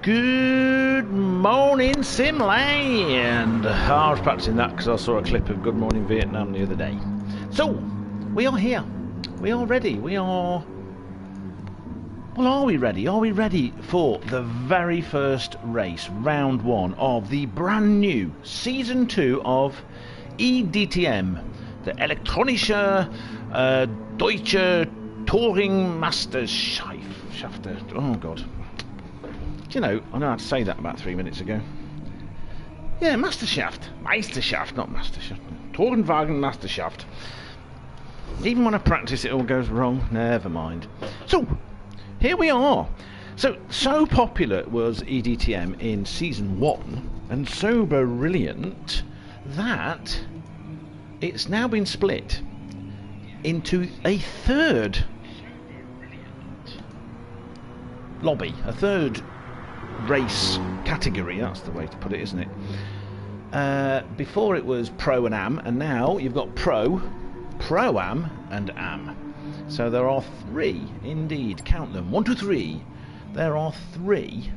Good morning, Simland. I was practicing that because I saw a clip of Good Morning Vietnam the other day. So, we are here. We are ready. We are... Well, are we ready? Are we ready for the very first race, round one of the brand new Season 2 of eDTM, the Elektronische Deutsche Touring Meisterschaft. Oh, God. You know, I know how to say that about 3 minutes ago. Yeah, Meisterschaft, not Meisterschaft. Tourenwagen Meisterschaft. Even when I practice, it all goes wrong. Never mind. So, here we are. So popular was eDTM in Season 1, and so brilliant, that it's now been split into a third lobby, a third race category. That's the way to put it, isn't it? Before it was Pro and Am, and now you've got Pro-Am and Am. So there are three, indeed, count them, 1, 2, 3. There are three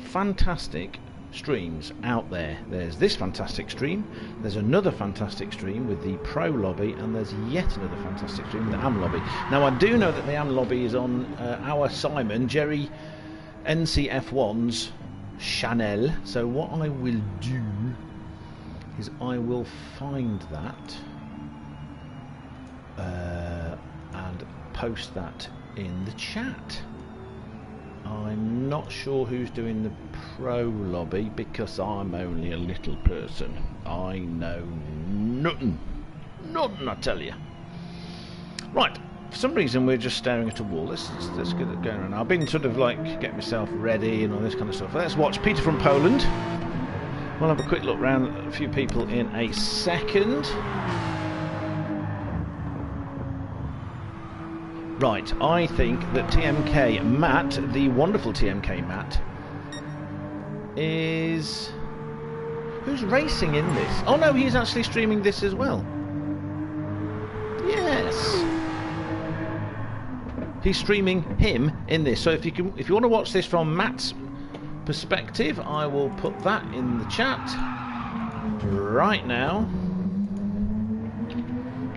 fantastic streams out there. There's this fantastic stream, there's another fantastic stream with the Pro lobby, and there's yet another fantastic stream with the Am lobby. Now I do know that the Am lobby is on our Simon, Jerry NCF1's channel, so what I will do is I will find that and post that in the chat. I'm not sure who's doing the Pro lobby because I'm only a little person. I know nothing, I tell you. Right, for some reason we're just staring at a wall. Let's get it going around. I've been sort of like getting myself ready and all this kind of stuff. Let's watch Peter from Poland. We'll have a quick look around at a few people in a second. Right, I think that TMK Matt, the wonderful TMK Matt, is... Who's racing in this? Oh no, he's actually streaming this as well. Yes. He's streaming him in this. So if you want to watch this from Matt's perspective, I will put that in the chat right now.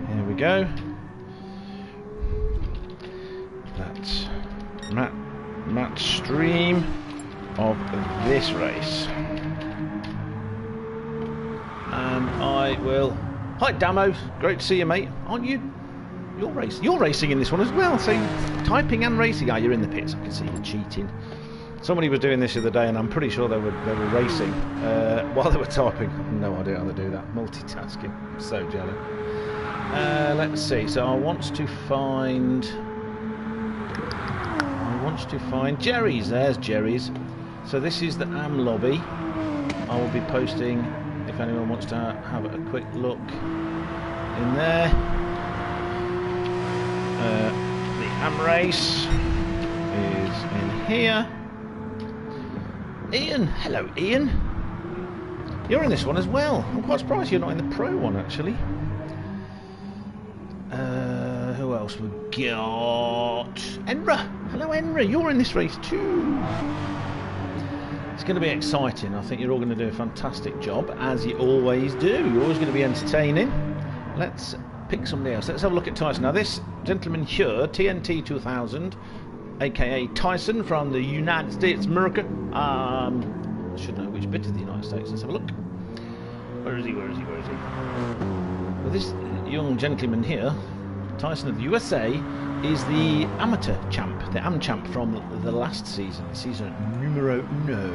Here we go. That's Matt's stream of this race, and I will. Hi Damo, great to see you, mate. Aren't you? You're racing in this one as well. So typing and racing. Ah, you're in the pits. I can see you cheating. Somebody was doing this the other day, and I'm pretty sure they were racing while they were typing. No idea how they do that. Multitasking. I'm so jealous. Let's see. So I want to find Jerry's. There's Jerry's. So this is the Am lobby. I will be posting if anyone wants to have a quick look in there. The Am race is in here. Ian, hello Ian. You're in this one as well. I'm quite surprised you're not in the Pro one actually. Who else we got? Enra! Hello Enra, you're in this race too. It's going to be exciting. I think you're all going to do a fantastic job, as you always do. You're always going to be entertaining. Let's pick somebody else. Let's have a look at Tyson. Now this gentleman here, TNT 2000, aka Tyson from the United States of America. I should know which bit of the United States. Let's have a look. Where is he? Well, this young gentleman here, Tyson of the USA, is the amateur champ, the Am champ from the last season, season numero uno.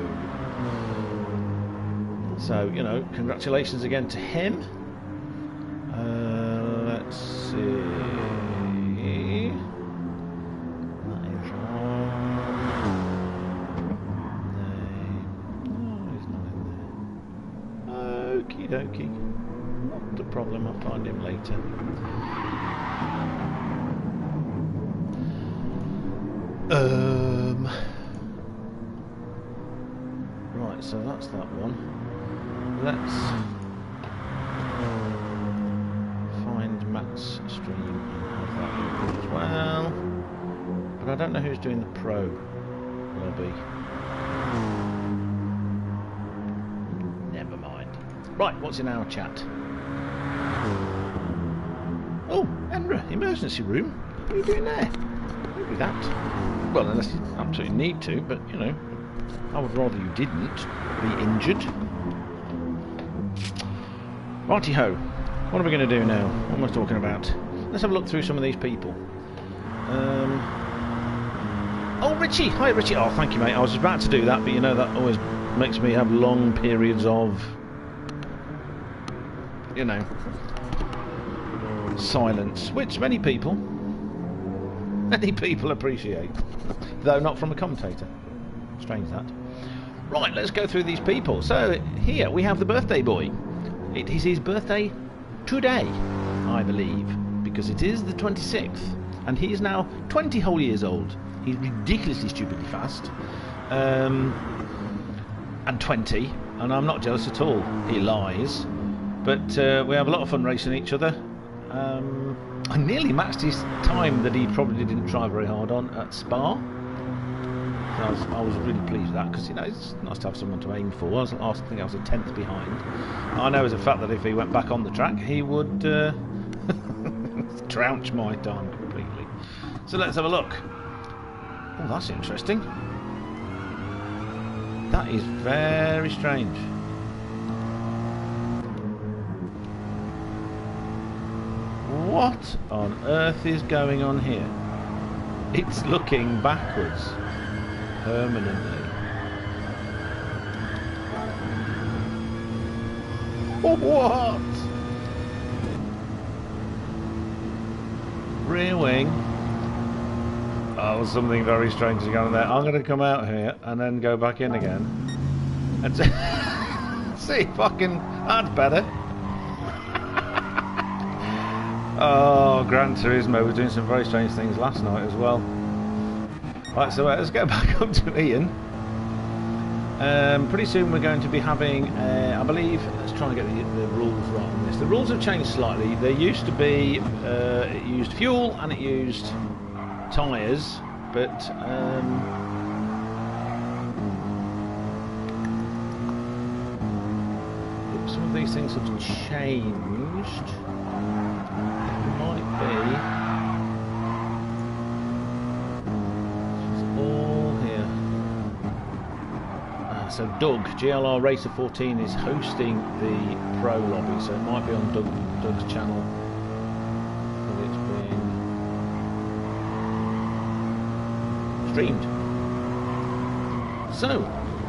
So, you know, congratulations again to him. Let's see. That is wrong. Name. No, he's not in there. Okie dokie. Not a problem, I'll find him later. Right, so that's that one. Let's find Matt's stream and have that as well. But I don't know who's doing the Pro lobby. Right, what's in our chat? Oh, Emra, emergency room. What are you doing there? Don't do that. Well, unless you absolutely need to, but, you know, I would rather you didn't be injured. Righty-ho. What are we going to do now? What am I talking about? Let's have a look through some of these people. Oh, Richie! Hi, Richie! Oh, thank you, mate. I was about to do that, but you know, that always makes me have long periods of, you know, silence, which many people appreciate, though not from a commentator. Strange that. Right, let's go through these people. So here we have the birthday boy. It is his birthday today, I believe, because it is the 26th, and he is now 20 whole years old. He's ridiculously stupidly fast, and 20, and I'm not jealous at all. He lies, but we have a lot of fun racing each other. I nearly matched his time that he probably didn't try very hard on at Spa. So I was really pleased with that, because, you know, it's nice to have someone to aim for. I think I was a 10th behind. I know as a fact that if he went back on the track, he would trouch my time completely. So let's have a look. Oh, that's interesting. That is very strange. What on earth is going on here? It's looking backwards permanently. What? Rear wing. Oh, something very strange is going on there. I'm going to come out here and then go back in again and see if I can. That's better. Oh, Gran Turismo was doing some very strange things last night as well. Right, so let's go back up to Ian. Pretty soon we're going to be having, I believe, let's try and get the rules right on this. The rules have changed slightly. There used to be, it used fuel and it used tyres, but some of these things have changed. It might be it's all here. So Doug, GLR Racer 14, is hosting the Pro Lobby, so it might be on Doug's channel. Streamed. So,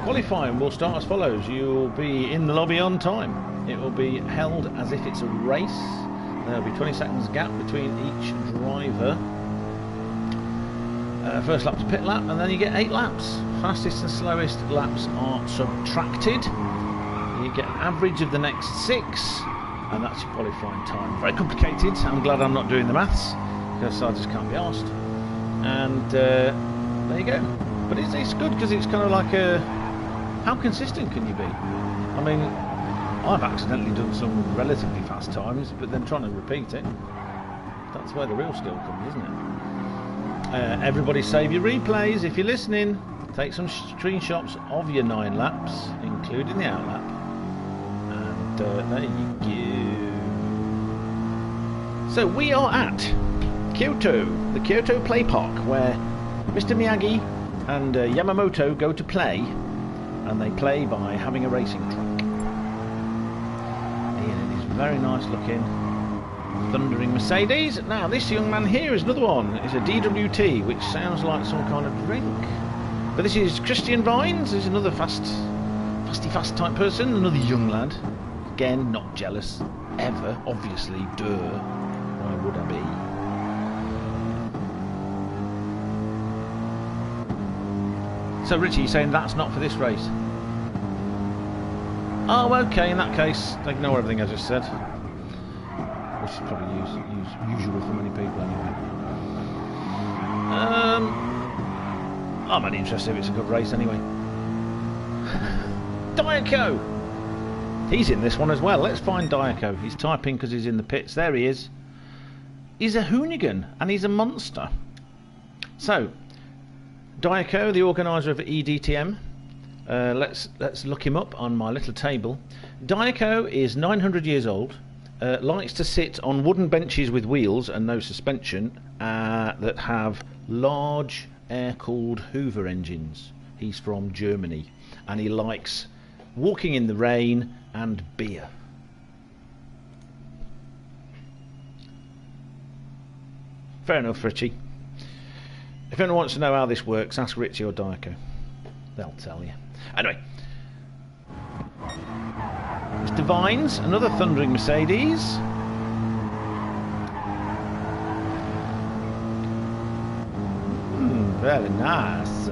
qualifying will start as follows. You'll be in the lobby on time. It will be held as if it's a race. There will be 20 seconds gap between each driver. First lap to pit lap, and then you get 8 laps. Fastest and slowest laps are subtracted. You get an average of the next 6, and that's your qualifying time. Very complicated. I'm glad I'm not doing the maths, because I just can't be arsed. And there you go. But it's good, because it's kind of like a, how consistent can you be? I mean, I've accidentally done some relatively fast times, but then trying to repeat it, that's where the real skill comes, isn't it? Everybody save your replays if you're listening. Take some screenshots of your 9 laps, including the out lap. And there you go. So we are at Kyoto, the Kyoto Play Park, where Mr. Miyagi and Yamamoto go to play, and they play by having a racing track. And it is very nice looking, thundering Mercedes. Now this young man here is another one. It's a DWT, which sounds like some kind of drink. But this is Christian Vines, is another fasty fast type person, another young lad. Again, not jealous, ever, obviously, duh. Why would I be? So Richie, you're saying that's not for this race? Oh, okay, in that case, ignore everything I just said. Which is probably usual for many people anyway. I'm only interested if it's a good race anyway. Diaco! He's in this one as well. Let's find Diaco. He's typing because he's in the pits. There he is. He's a hoonigan and he's a monster. So, Diaco, the organiser of eDTM, Let's look him up on my little table. Diaco is 900 years old. Likes to sit on wooden benches with wheels and no suspension that have large air-cooled Hoover engines. He's from Germany, and he likes walking in the rain and beer. Fair enough, Richie. If anyone wants to know how this works, ask Richie or Diaco. They'll tell you. Anyway, Mr. Vines, another thundering Mercedes. Very nice.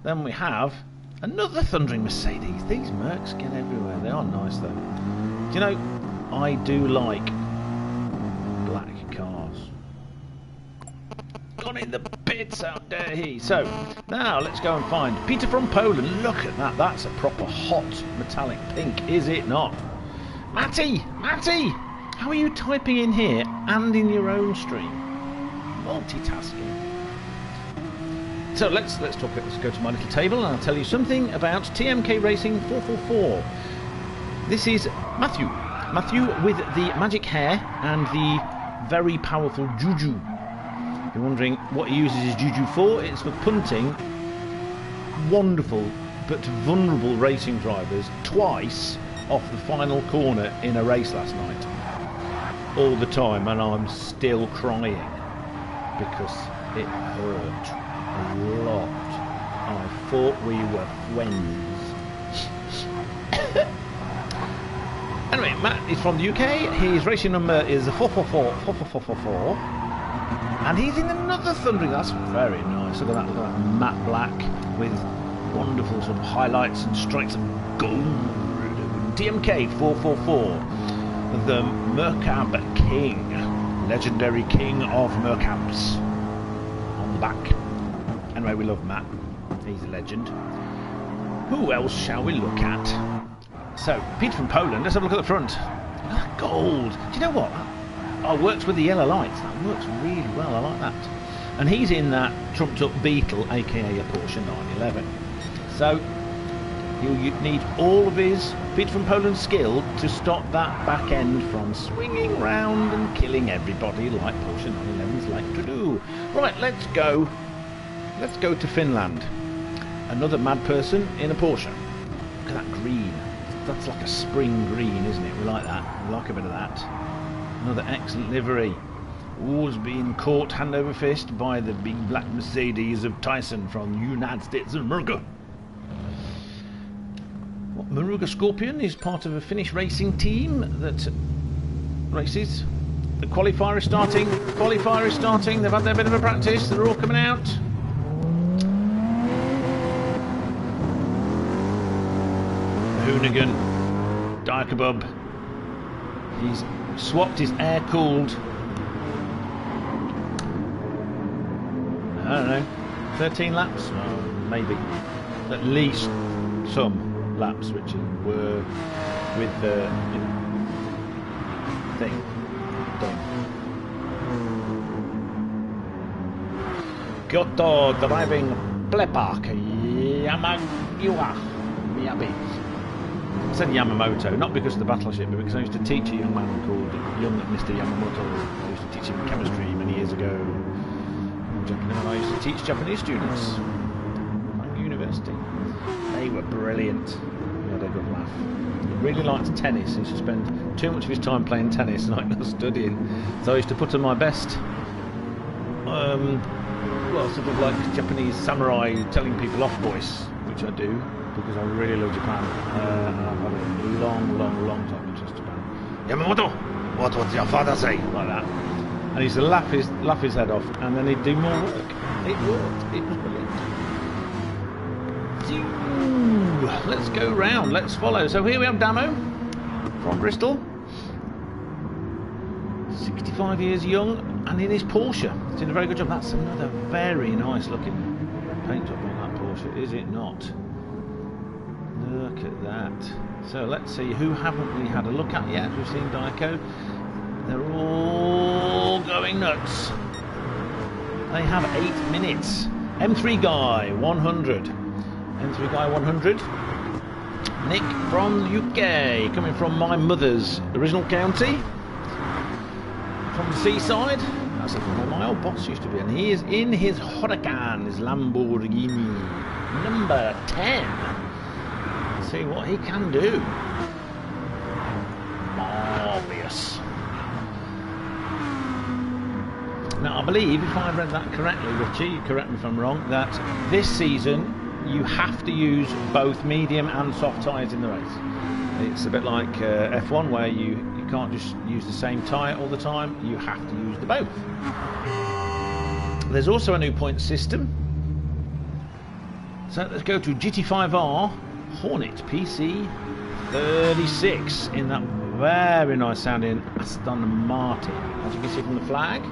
Then we have another thundering Mercedes. These Mercs get everywhere. They are nice though. Do you know, I do like black cars. Gone in the pits out there he. So, now let's go and find Peter from Poland. Look at that. That's a proper hot metallic pink, is it not? Matty! Matty! How are you typing in here and in your own stream? Multitasking. So let's go to my little table and I'll tell you something about TMK Racing 444. This is Matthew. Matthew with the magic hair and the very powerful juju. If you're wondering what he uses his juju for, it's for punting wonderful but vulnerable racing drivers twice off the final corner in a race last night. All the time, and I'm still crying because it hurt a lot. I thought we were friends. Anyway, Matt is from the UK. His racing number is 444, and he's in another thundering. That's very nice. Look at that matte black with wonderful sort of highlights and stripes of gold. TMK 444, the Mercab King, legendary king of Mercabs, on the back. Anyway, we love Matt. He's a legend. Who else shall we look at? So, Pete from Poland. Let's have a look at the front. Look at that gold. Do you know what? Oh, it works with the yellow lights. That works really well. I like that. And he's in that trumped-up Beetle, aka a Porsche 911. So, you'll need all of his Pete from Poland skill to stop that back end from swinging round and killing everybody like Porsche 911s like to do. Right, let's go. Let's go to Finland. Another mad person in a Porsche. Look at that green. That's like a spring green, isn't it? We like that. We like a bit of that. Another excellent livery. All's been caught hand over fist by the big black Mercedes of Tyson from the United States of America. Maruga Scorpion is part of a Finnish racing team that races. The qualifier is starting. Qualifier is starting. They've had their bit of a practice. They're all coming out. Hoonigan, Dyakabub. He's swapped his air-cooled, I don't know, 13 laps? Oh, maybe. At least some laps, which were with the thing done. Kyoto driving Plepark Yamagiwa Miyabi. I said Yamamoto, not because of the battleship, but because I used to teach a young man called young Mr. Yamamoto. I used to teach him chemistry many years ago. I used to teach Japanese students at university. They were brilliant. He had a good laugh. He really liked tennis. He used to spend too much of his time playing tennis and not studying. So I used to put on my best, well, sort of like Japanese samurai telling people off voice, which I do because I really love Japan. I've had a long time interest in Japan. Yamamoto, what would your father say? Like that. And he used to laugh his head off, and then he'd do more work. It worked. It was brilliant. Let's go round. Let's follow. So here we have Damo from Bristol, 65 years young, and in his Porsche. He's doing a very good job. That's another very nice looking paint job on that Porsche, is it not? Look at that. So let's see, who haven't we had a look at yet? We've seen Diaco. They're all going nuts. They have 8 minutes. M3 Guy 100. M3 Guy 100 Nick from the UK, coming from my mother's original county, from the seaside. That's where my old boss used to be, and he is in his Huracan, his Lamborghini, number 10. Let's see what he can do. Marvellous. Now, I believe, if I read that correctly, Richie, correct me if I'm wrong, that this season you have to use both medium and soft tyres in the race. It's a bit like F1, where you can't just use the same tyre all the time, you have to use the both. There's also a new point system. So let's go to GT5R Hornet PC36 in that very nice sounding Aston Martin. As you can see from the flag,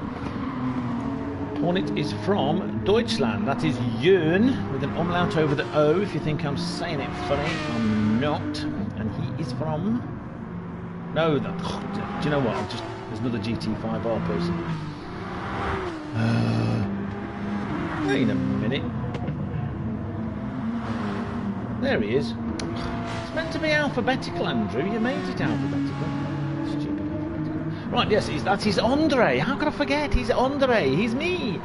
Hornet is from Deutschland. That is Jörn with an umlaut over the O. If you think I'm saying it funny, I'm not. And he is from... No, do you know what? There's another GT5R person. Wait a minute. There he is. It's meant to be alphabetical, Andrew. You made it alphabetical. Stupid alphabetical. Right, yes, that is Andre. How could I forget? He's Andre. He's me.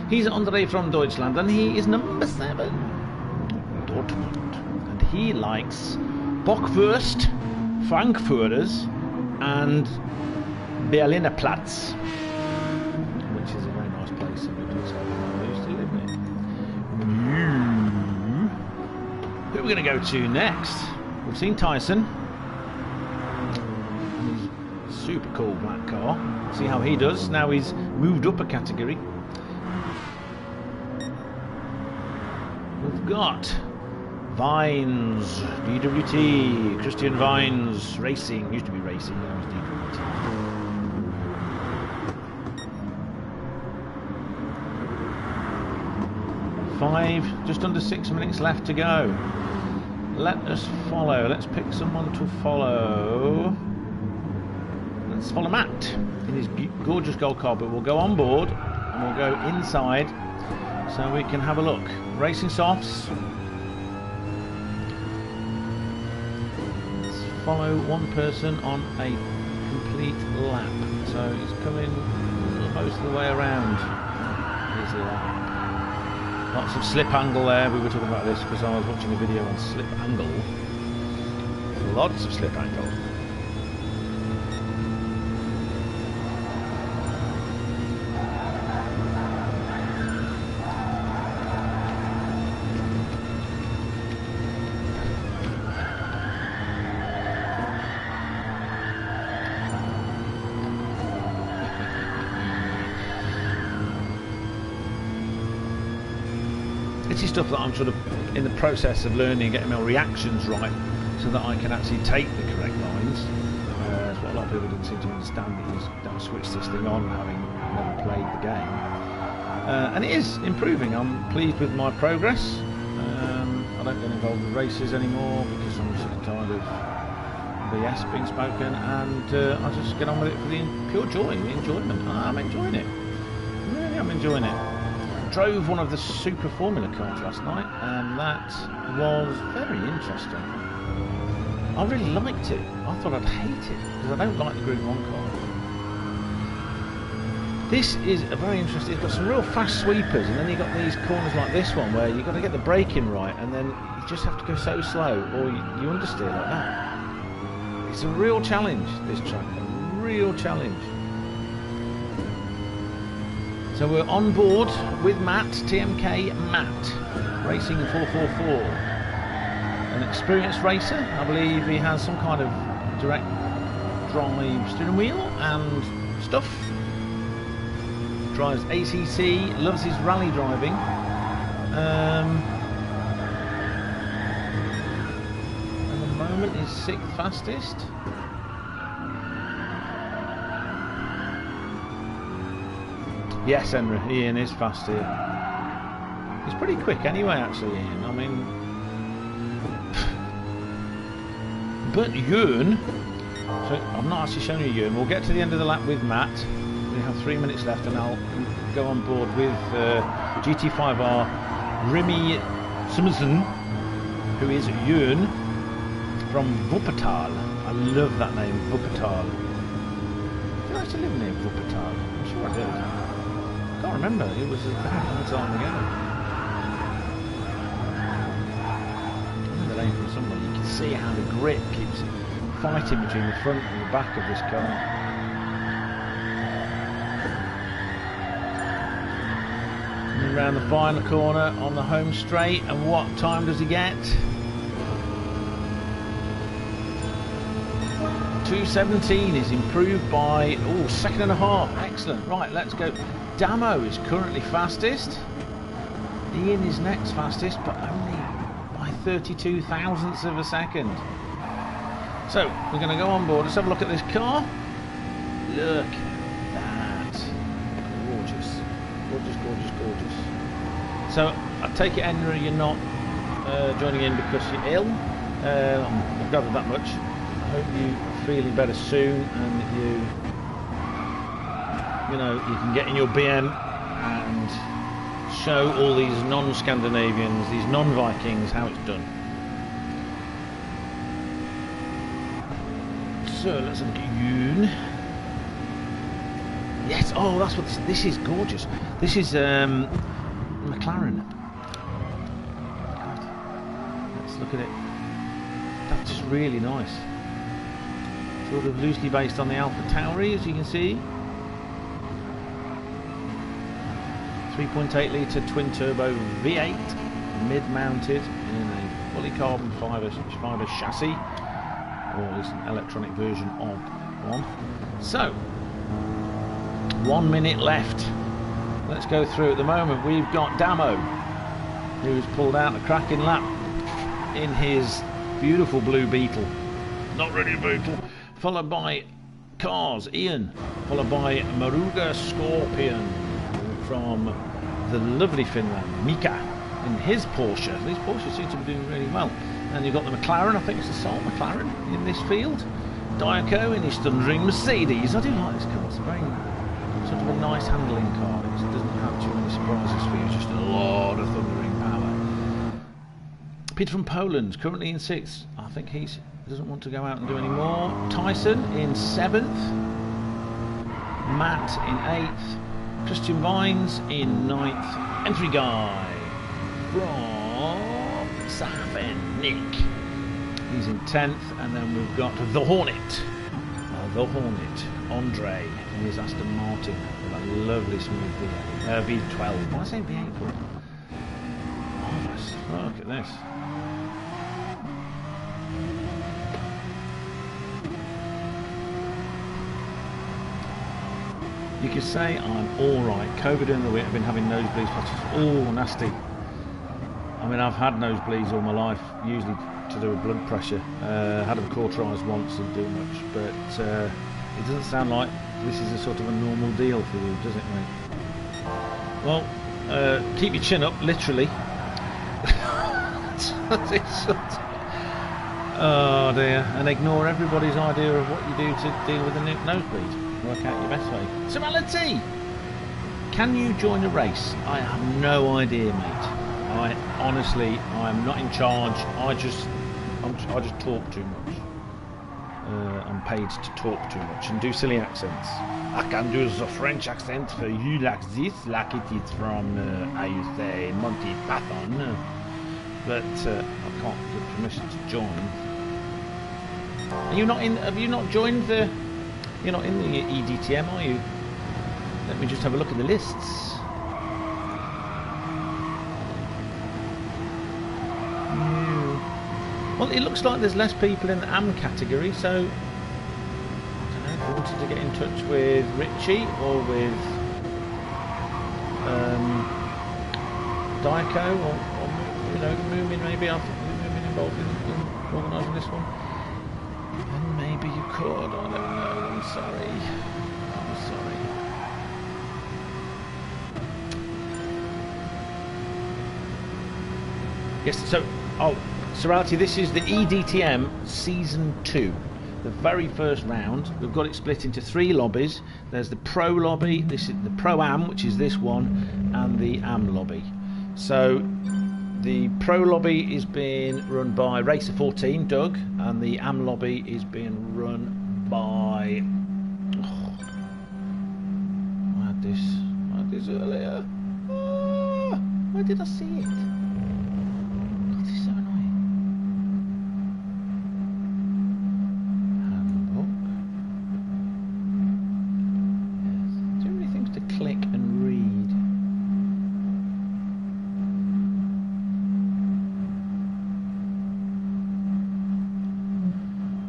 He's Andre from Deutschland, and he is number 7. Dortmund. And he likes Bockwurst, Frankfurters, and Berliner Platz, which is a very nice place in Ludwigshafen. I used to live there. Who are we going to go to next? We've seen Tyson. Super cool black car. See how he does. Now he's moved up a category. We've got Vines, DWT, Christian Vines, Racing. Used to be Racing, now it's DWT. Just under 6 minutes left to go. Let us follow. Let's pick someone to follow. Let's follow Matt in his gorgeous gold car, but we'll go on board and we'll go inside so we can have a look. Racing softs. Let's follow one person on a complete lap. So he's coming most of the way around his lap. Lots of slip angle there. We were talking about this because I was watching a video on slip angle. Lots of slip angle. It's stuff that I'm sort of in the process of learning, getting my reactions right, so that I can actually take the correct lines. That's what a lot of people didn't seem to understand. That you don't switch this thing on, having never played the game. And it is improving. I'm pleased with my progress. I don't get involved with races anymore because I'm sick and tired of BS being spoken, and I just get on with it for the pure joy, the enjoyment. I'm enjoying it. Really, I'm enjoying it. Drove one of the Super Formula cars last night, and that was very interesting. I really liked it. I thought I'd hate it because I don't like the Group 1 car. This is a very interesting. It's got some real fast sweepers, and then you've got these corners like this one where you've got to get the braking right, and then you just have to go so slow, or you understeer like that. It's a real challenge, this track. A real challenge. So we're on board with Matt, TMK Matt, Racing 444. An experienced racer. I believe he has some kind of direct drive steering wheel and stuff. Drives ACC, loves his rally driving. At the moment he's 6th fastest. Yes, Henry, Ian is fast here. He's pretty quick anyway, actually, Ian. I mean... But Jörn... So I'm not actually showing you Jörn. We'll get to the end of the lap with Matt. We have 3 minutes left, and I'll go on board with GT5R Remy Simonsen, who is Jörn. from Wuppertal. I love that name, Wuppertal. Did I used to live near Wuppertal? I'm sure I did. I can't remember. It was a very long time ago. I remember the name from somewhere. You can see how the grip keeps fighting between the front and the back of this car. Around the final corner on the home straight, and what time does he get? 2:17 is improved by second and a half. Excellent. Right, let's go. Damo is currently fastest. Ian is next fastest, but only by 32 thousandths of a second. So we're going to go on board. Let's have a look at this car. Look at that. Gorgeous. Gorgeous, gorgeous, gorgeous. So I take it, Henry, you're not joining in because you're ill. I've gathered that much. I hope you're feeling better soon, and that you can get in your BM and show all these non-Scandinavians, these non-Vikings, how it's done. So let's look at Yoon. Yes, oh, that's what this is. Gorgeous. This is McLaren. God. Let's look at it. That's just really nice. Sort of loosely based on the Alpha Tauri, as you can see. 3.8 litre twin turbo V8, mid-mounted in a fully carbon fibre chassis, or at least an electronic version of one. So 1 minute left. Let's go through. At the moment we've got Damo, who's pulled out a cracking lap in his beautiful blue Beetle. Not really a Beetle. Followed by Cars, Ian. Followed by Maruga Scorpion from the lovely Finland, Mika, in his Porsche. These Porsches seem to be doing really well. And you've got the McLaren, I think it's the sole McLaren in this field. Diaco in his thundering Mercedes. I do like this car. It's a very sort of a nice handling car. It doesn't have too many surprises for you. It's just a lot of thundering power. Peter from Poland, currently in 6th. I think he doesn't want to go out and do any more. Tyson in 7th. Matt in 8th. Christian Vines in 9th. Entry guy from Safen, Nick. He's in 10th. And then we've got the Hornet. Andre, in his Aston Martin with a lovely smooth V12. Why did I say V8 for? Marvellous. Look at this. You could say I'm alright. COVID in the week, I've been having nosebleeds, patches. Oh, nasty. I mean, I've had nosebleeds all my life, usually to do with blood pressure. Had them cauterised once, didn't do much, but it doesn't sound like this is a sort of a normal deal for you, does it, mate? Well, keep your chin up, literally. Oh dear, and ignore everybody's idea of what you do to deal with a nosebleed. Work out your best way. Semality! Can you join a race? I have no idea, mate. I'm not in charge. I just talk too much. I'm paid to talk too much and do silly accents. I can do the French accent for you like this, like it is from, I say, Monty Python. But I can't give permission to join. Are you not in? Have you not joined the? You're not in the eDTM, are you? Let me just have a look at the lists. Well, it looks like there's less people in the AM category, so I don't know if you wanted to get in touch with Richie or with Diaco or Moomin maybe. I think Moomin involved in organising this one. And maybe you could, I don't know, I'm sorry. Yes, so, Serality, this is the eDTM Season 2. The very first round. We've got it split into 3 lobbies. There's the Pro lobby, this is the Pro-Am, which is this one, and the Am lobby. So, The Pro lobby is being run by Racer 14, Doug, and the Am lobby is being run by... Oh, I had this earlier. Oh, where did I see it? God, this is so annoying. Handbook. Yes. Too many things to click and read.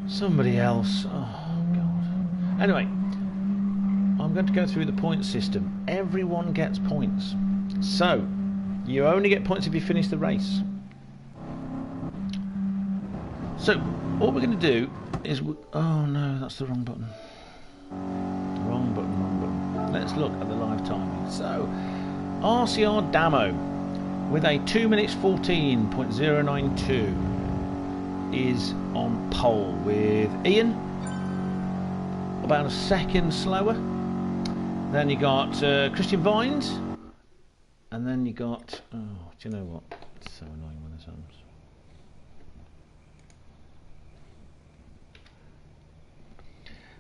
Somebody else. Oh, God. Anyway, I'm going to go through the point system. Everyone gets points. So, you only get points if you finish the race. So, what we're going to do is... Oh, no, that's the wrong button. Wrong button. Let's look at the live timing. So, RCR Damo with a 2 minutes 14.092 is on pole with Ian about a second slower. Then you got Christian Vines, and then you got, oh, do you know what, it's so annoying when this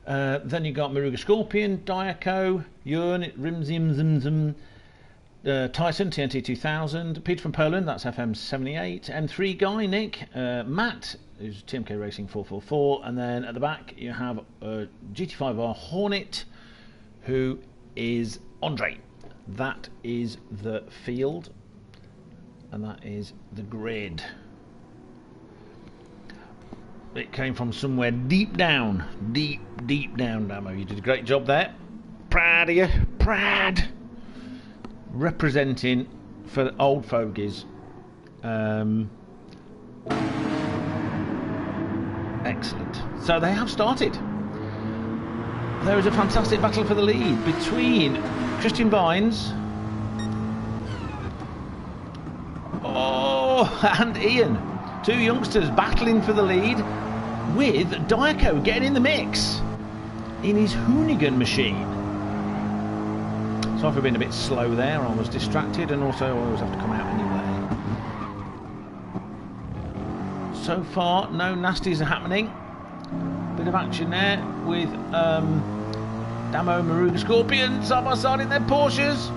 happens. Then you got Maruga Scorpion, Diaco, Jörn, Rimzim Zimzim, Tyson, TNT 2000, Peter from Poland, that's FM 78, M3 Guy, Nick, Matt, who's TMK Racing 444, and then at the back you have GT5R Hornet, who is Andre. That is the field, and that is the grid. It came from somewhere deep down, deep down, Damo. You did a great job there. Proud of you, proud. Representing for the old fogies. Excellent. So they have started. There is a fantastic battle for the lead between Christian Vines and Ian. Two youngsters battling for the lead with Diaco getting in the mix in his Hoonigan machine. Sorry for being a bit slow there, I was distracted, and also I always have to come out anyway. So far, no nasties are happening. Bit of action there with Damo and Maruga Scorpion side by side in their Porsches.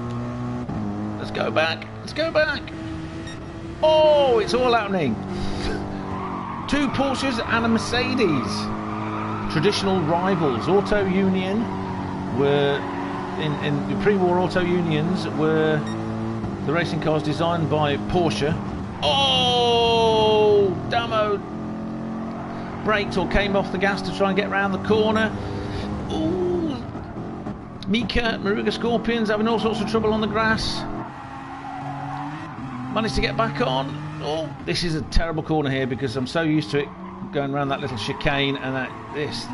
Let's go back, let's go back. Oh, it's all happening. Two Porsches and a Mercedes. Traditional rivals. Auto Union were... In the pre-war auto unions were the racing cars designed by Porsche. Oh, Damo braked or came off the gas to try and get around the corner. Ooh, Mika, Maruga Scorpions having all sorts of trouble on the grass. Managed to get back on. Oh, this is a terrible corner here because I'm so used to it going around that little chicane, and this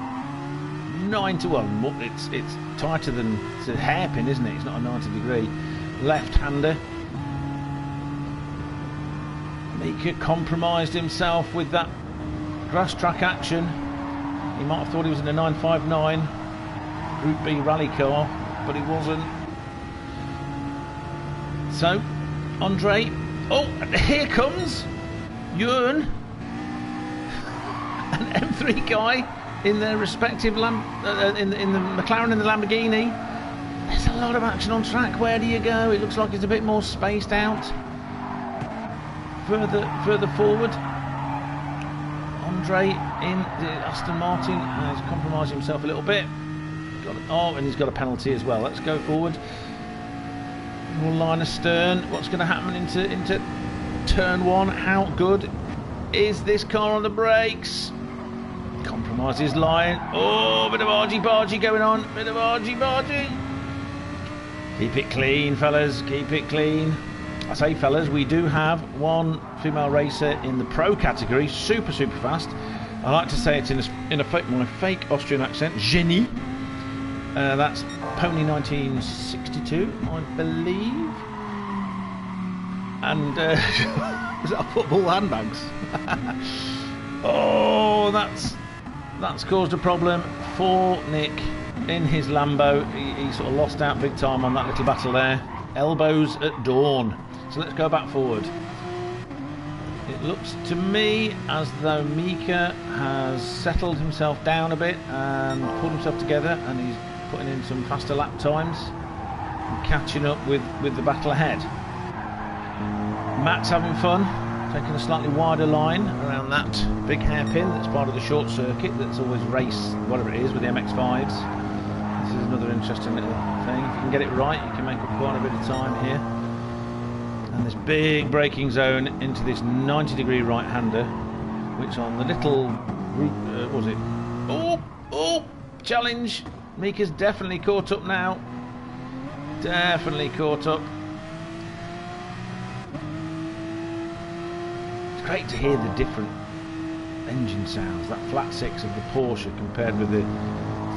9 to 1. It's tighter than, it's a hairpin, isn't it? It's not a 90-degree left-hander. Mika compromised himself with that grass track action. He might have thought he was in a 959 Group B rally car, but he wasn't. So, Andre. Oh, and here comes Jörn and M3 Guy in their respective in the McLaren and the Lamborghini. There's a lot of action on track. Where do you go? It looks like it's a bit more spaced out. Further forward. Andre in the Aston Martin has compromised himself a little bit. And he's got a penalty as well. Let's go forward. We'll line astern. What's going to happen into turn one? How good is this car on the brakes? Compromises line. Oh, bit of argy-bargy going on. Bit of argy-bargy. Keep it clean, fellas. Keep it clean. I say, fellas, we do have one female racer in the pro category. Super fast. I like to say it in my fake Austrian accent. Jenny. That's Pony 1962, I believe. And was that football handbags? Oh, that's caused a problem for Nick in his Lambo. He sort of lost out big time on that little battle there. Elbows at dawn. So let's go back forward. It looks to me as though Mika has settled himself down a bit and pulled himself together, and he's putting in some faster lap times and catching up with the battle ahead. Matt's having fun, taking a slightly wider line around that big hairpin that's part of the short circuit that's always race, whatever it is, with the MX-5s. This is another interesting little thing. If you can get it right, you can make up quite a bit of time here. And this big braking zone into this 90-degree right-hander, which on the little route, what was it? Oh, challenge! Mika's definitely caught up now. Definitely caught up. It's great to hear the different engine sounds. That flat six of the Porsche compared with the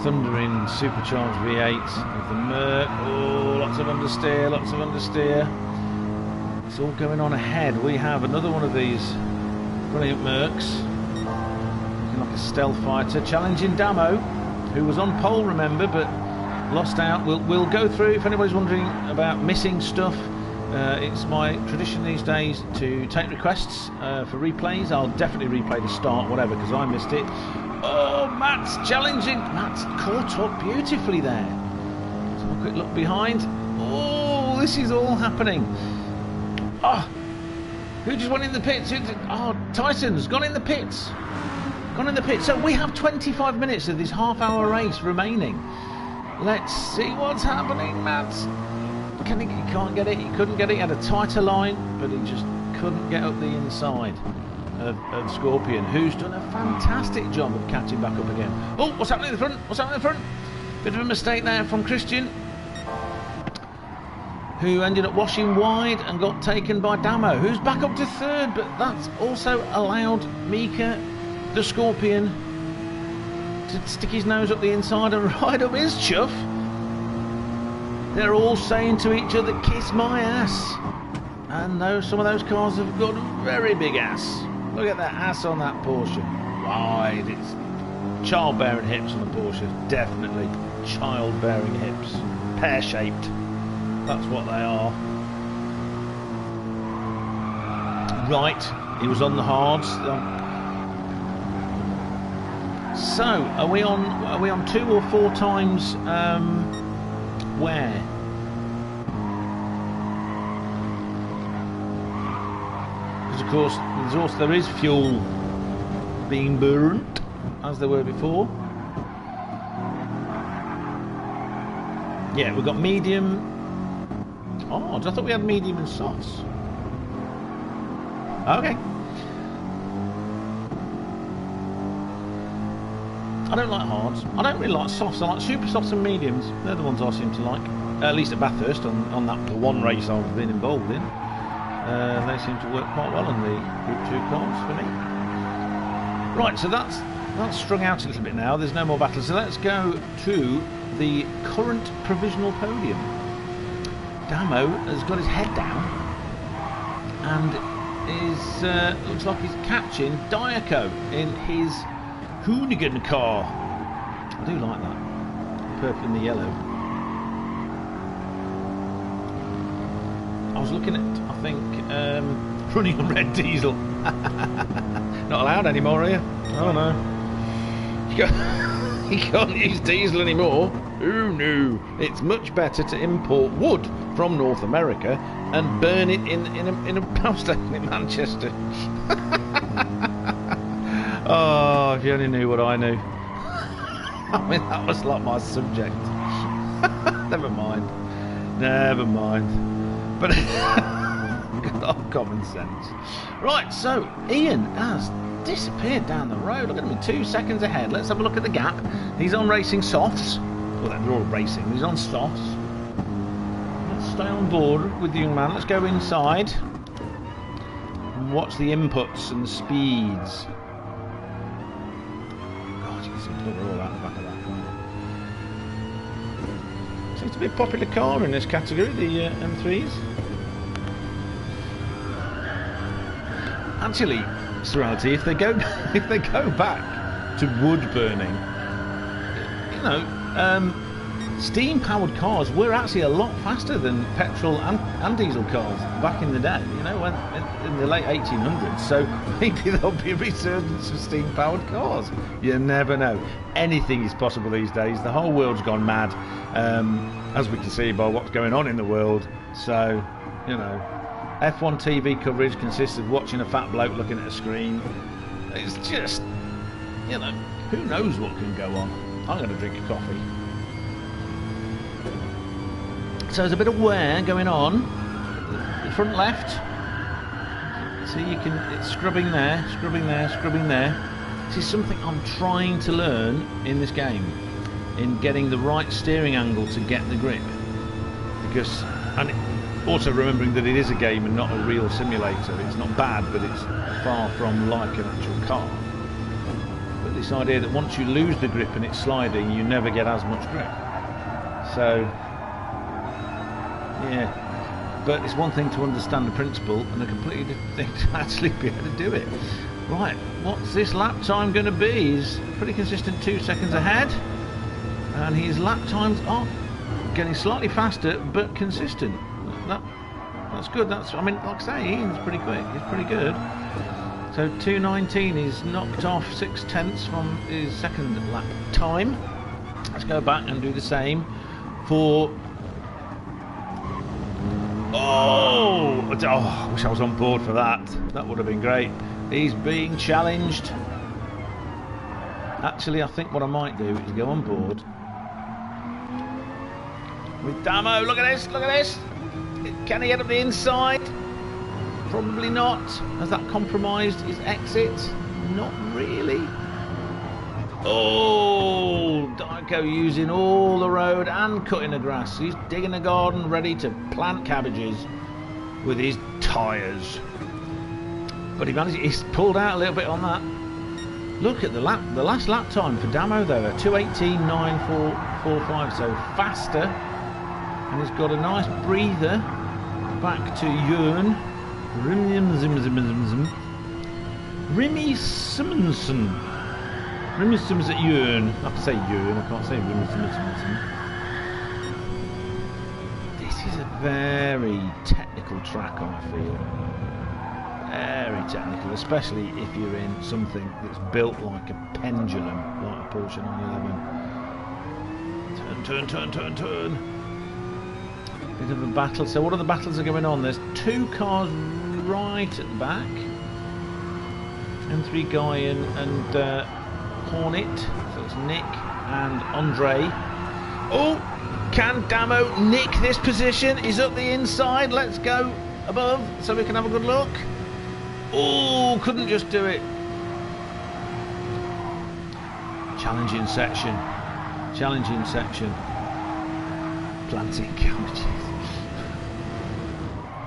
thundering supercharged V8 of the Merc. Oh, lots of understeer, lots of understeer. It's all going on ahead. We have another one of these brilliant Mercs, looking like a stealth fighter, challenging Damo, who was on pole, remember, but lost out. We'll go through, if anybody's wondering about missing stuff, it's my tradition these days to take requests for replays. I'll definitely replay the start, whatever, because I missed it. Oh, Matt's challenging. Matt's caught up beautifully there. Let's have a quick look behind. Oh, this is all happening. Oh, who just went in the pits? Oh, Tyson's gone in the pits. Gone in the pits. So we have 25 minutes of this half-hour race remaining. Let's see what's happening, Matt. He can't get it. He couldn't get it. He had a tighter line, but he just couldn't get up the inside of Scorpion, who's done a fantastic job of catching back up again. Oh, what's happening in the front? What's happening in the front? Bit of a mistake there from Christian, who ended up washing wide and got taken by Damo, who's back up to third, but that's also allowed Mika, the Scorpion, to stick his nose up the inside and ride up his chuff. They're all saying to each other, kiss my ass. And some of those cars have got a very big ass. Look at that ass on that Porsche. Wide, it's childbearing hips on the Porsche, definitely childbearing hips, pear-shaped. That's what they are. Right, he was on the hards. So, are we on 2 or 4 times? Where? Because of course, there is fuel being burnt, as there were before. Yeah, we've got medium. Oh, I thought we had medium and softs. Okay. I don't like hards. I don't really like softs. I like super softs and mediums. They're the ones I seem to like. At least at Bathurst, on that one race I've been involved in. They seem to work quite well on the Group 2 cars for me. Right, so that's strung out a little bit now. There's no more battles. So let's go to the current provisional podium. Damo has got his head down and is looks like he's catching Diaco in his Hoonigan car. I do like that. The purple and the yellow. I was looking at, I think, running on red diesel. Not allowed anymore, are you? Oh no. You can't use diesel anymore. Oh no. It's much better to import wood from North America and burn it in a power station in Manchester. Oh, if you only knew what I knew. I mean, that was like my subject. Never mind. But good old common sense. Right, so Ian has disappeared down the road. Look at him in 2 seconds ahead. Let's have a look at the gap. He's on racing softs. Well, they're all racing. He's on softs. Let's stay on board with the young man. Let's go inside and watch the inputs and the speeds. God, you can see blood all out the back of that car. Seems to be a popular car in this category, the M3s. Actually, Serality, if they go back to wood burning, you know, steam-powered cars were actually a lot faster than petrol and diesel cars back in the day, you know, when in the late 1800s. So maybe there'll be a resurgence of steam-powered cars. You never know. Anything is possible these days. The whole world's gone mad, as we can see by what's going on in the world. So, you know, F1 TV coverage consists of watching a fat bloke looking at a screen. It's just, you know, who knows what can go on. I'm going to drink a coffee. So there's a bit of wear going on. The front left. See, you can, it's scrubbing there, scrubbing there, scrubbing there. This is something I'm trying to learn in this game, in getting the right steering angle to get the grip. Because, and also remembering that it is a game and not a real simulator. It's not bad, but it's far from like an actual car. But this idea that once you lose the grip and it's sliding, you never get as much grip. So, yeah, but it's one thing to understand the principle and a completely different thing to actually be able to do it. Right, what's this lap time going to be? He's pretty consistent, 2 seconds ahead, and his lap times are getting slightly faster but consistent. That's good. That's, I mean, like I say, Ian's pretty quick. He's pretty good. So 2:19, he's knocked off 6/10 from his second lap time. Let's go back and do the same for. Oh, I wish I was on board for that. That would have been great. He's being challenged. Actually, I think what I might do is go on board with Damo. Look at this, look at this. Can he get up the inside? Probably not. Has that compromised his exit? Not really. Oh, Dyko using all the road and cutting the grass. He's digging a garden ready to plant cabbages with his tyres. But he managed, he's pulled out a little bit on that. Look at the last lap time for Damo though, 2:18.945, so faster. And he's got a nice breather back to Jörn. Remy Simonson. Remy Simmons at Jörn. I have to say Jörn, I can't say Remy Simonson. This is a very technical track, I feel. Very technical, especially if you're in something that's built like a pendulum, like a Porsche 911. Turn, turn, turn, turn, turn. Bit of a battle. So what are the battles that are going on? There's 2 cars right at the back. M3 Guy and Hornet. So it's Nick and Andre. Oh, can Damo nick this position? He's up the inside. Let's go above so we can have a good look. Oh, couldn't just do it. Challenging section. Challenging section. Planting cabbages.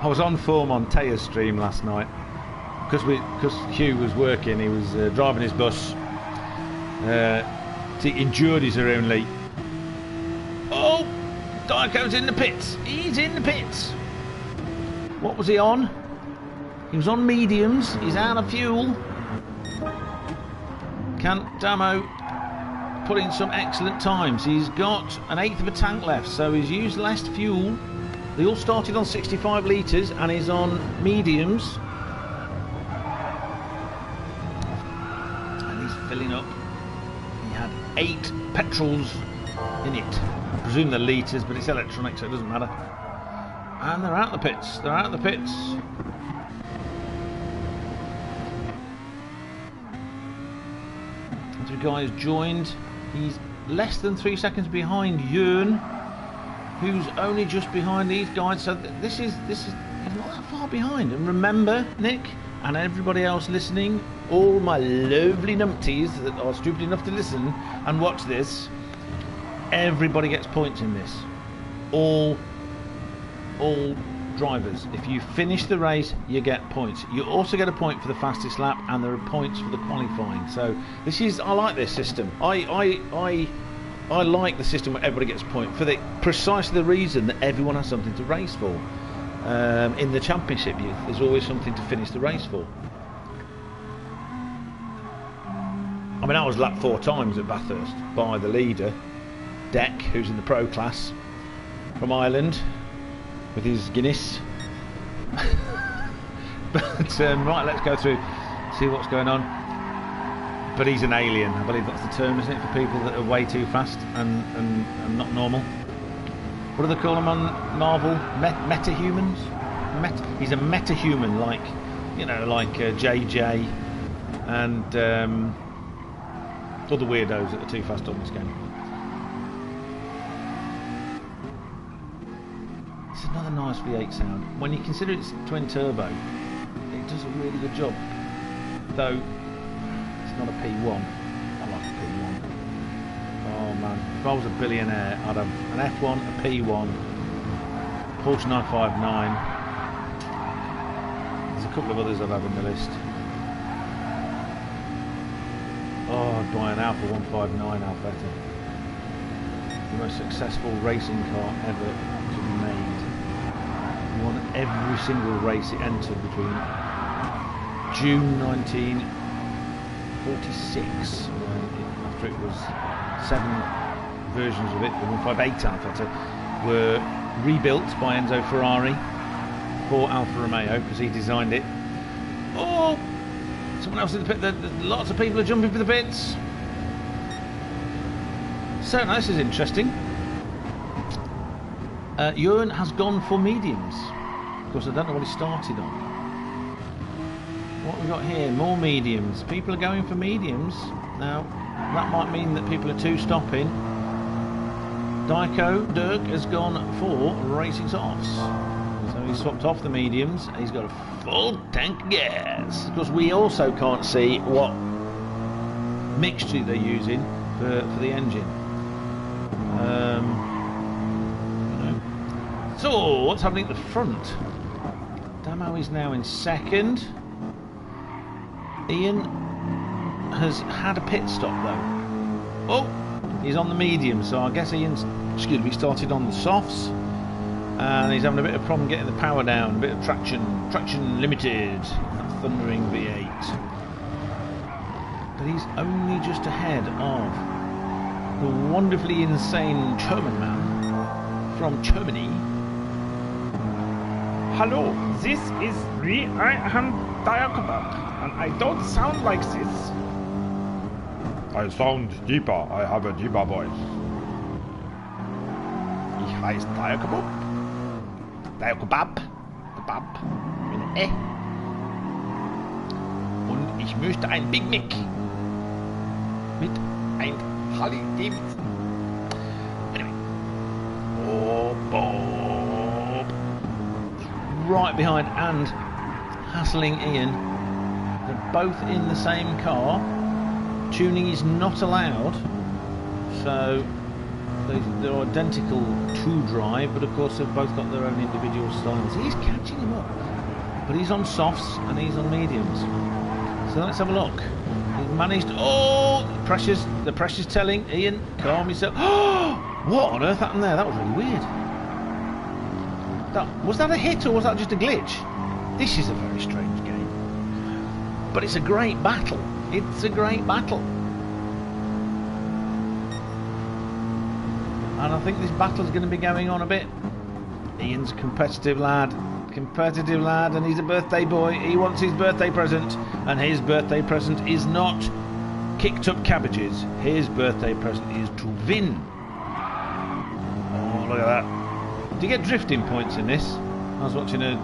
I was on form on Taya's stream last night because Hugh was working. He was driving his bus. He endured his own late. Oh, Dyko's in the pits. He's in the pits. What was he on? He was on mediums. He's out of fuel. Can Damo put in some excellent times? He's got an 1/8 of a tank left, so he's used less fuel. They all started on 65 litres and he's on mediums. And he's filling up. He had 8 petrols in it. I presume they're litres, but it's electronic, so it doesn't matter. And they're out the pits. They're out the pits. The guy has joined. He's less than 3 seconds behind Jörn, who's only just behind these guys. So this is he's not that far behind. And remember, Nick and everybody else listening, all my lovely numpties that are stupid enough to listen and watch this, everybody gets points in this. All drivers. If you finish the race, you get points. You also get a point for the fastest lap, and there are points for the qualifying. So this is, I like this system. I like the system where everybody gets a point for precisely the reason that everyone has something to race for. In the championship, there's always something to finish the race for. I mean, I was lapped 4 times at Bathurst by the leader, deck, who's in the pro class from Ireland with his Guinness. But right, let's go through, see what's going on. But he's an alien, I believe that's the term, isn't it, for people that are way too fast and not normal. What do they call them on Marvel? Meta-humans? He's a meta-human, like, you know, like JJ and other weirdos that are too fast on this game. It's another nice V8 sound. When you consider it's twin turbo, it does a really good job. Though it's not a P1. I like a P1. Oh man, if I was a billionaire, I'd have an F1, a P1, Porsche 959. There's a couple of others I've had on the list. Oh, I'd buy an Alpha 159 Alfetta. The most successful racing car ever to be made. He won every single race it entered between June 1946, after it was 7 versions of it, the 158 Alfetta, were rebuilt by Enzo Ferrari for Alfa Romeo because he designed it. Oh, someone else in the pit. Lots of people are jumping for the pits. So now this is interesting. Ewan has gone for mediums. Of course, I don't know what he started on. What have we got here? More mediums. People are going for mediums. Now, that might mean that people are two-stopping. Dyko Dirk has gone for racing softs. So he swapped off the mediums. He's got a full tank of gas. Of course, we also can't see what mixture they're using for the engine. So, what's happening at the front? Damo is now in second. Ian has had a pit stop though. Oh, he's on the medium, so I guess Ian's, started on the softs. And he's having a bit of problem getting the power down, a bit of traction limited, that thundering V8. But he's only just ahead of the wonderfully insane German man from Germany. Hello, this is I am Diakobab, and I don't sound like this. I sound deeper, I have a deeper voice. Ich heiße Diakobab. Diakobab. Kebab. Mit E. Und ich möchte ein Big Mac. Mit ein Harley Davidson. Anyway. Oh, Bob. Right behind and hassling Ian. They're both in the same car. Tuning is not allowed. So they're identical to drive, but of course they've both got their own individual styles. He's catching him up, but he's on softs and he's on mediums. So let's have a look. He's managed. Oh, the pressure's telling Ian, calm yourself. Oh, what on earth happened there? That was really weird. Was that a hit or was that just a glitch? This is a very strange game, but it's a great battle. It's a great battle. And I think this battle's going to be going on a bit. Ian's a competitive lad, and he's a birthday boy. He wants his birthday present, and his birthday present is not kicked up cabbages. His birthday present is to win. Oh, look at that. Do you get drifting points in this? I was watching a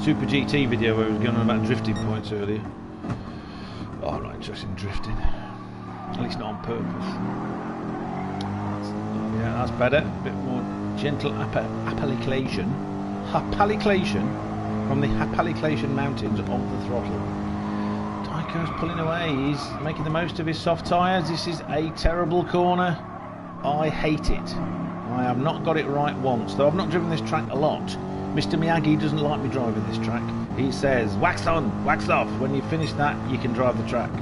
Super GT video where he was going on about drifting points earlier. Oh, I'm not interested in drifting. At least not on purpose. Yeah, that's better. A bit more gentle application from the Appalachian Mountains of the throttle. Tycho's pulling away. He's making the most of his soft tyres. This is a terrible corner. I hate it. I have not got it right once, though I've not driven this track a lot. Mr. Miyagi doesn't like me driving this track. He says, wax on, wax off. When you finish that, you can drive the track.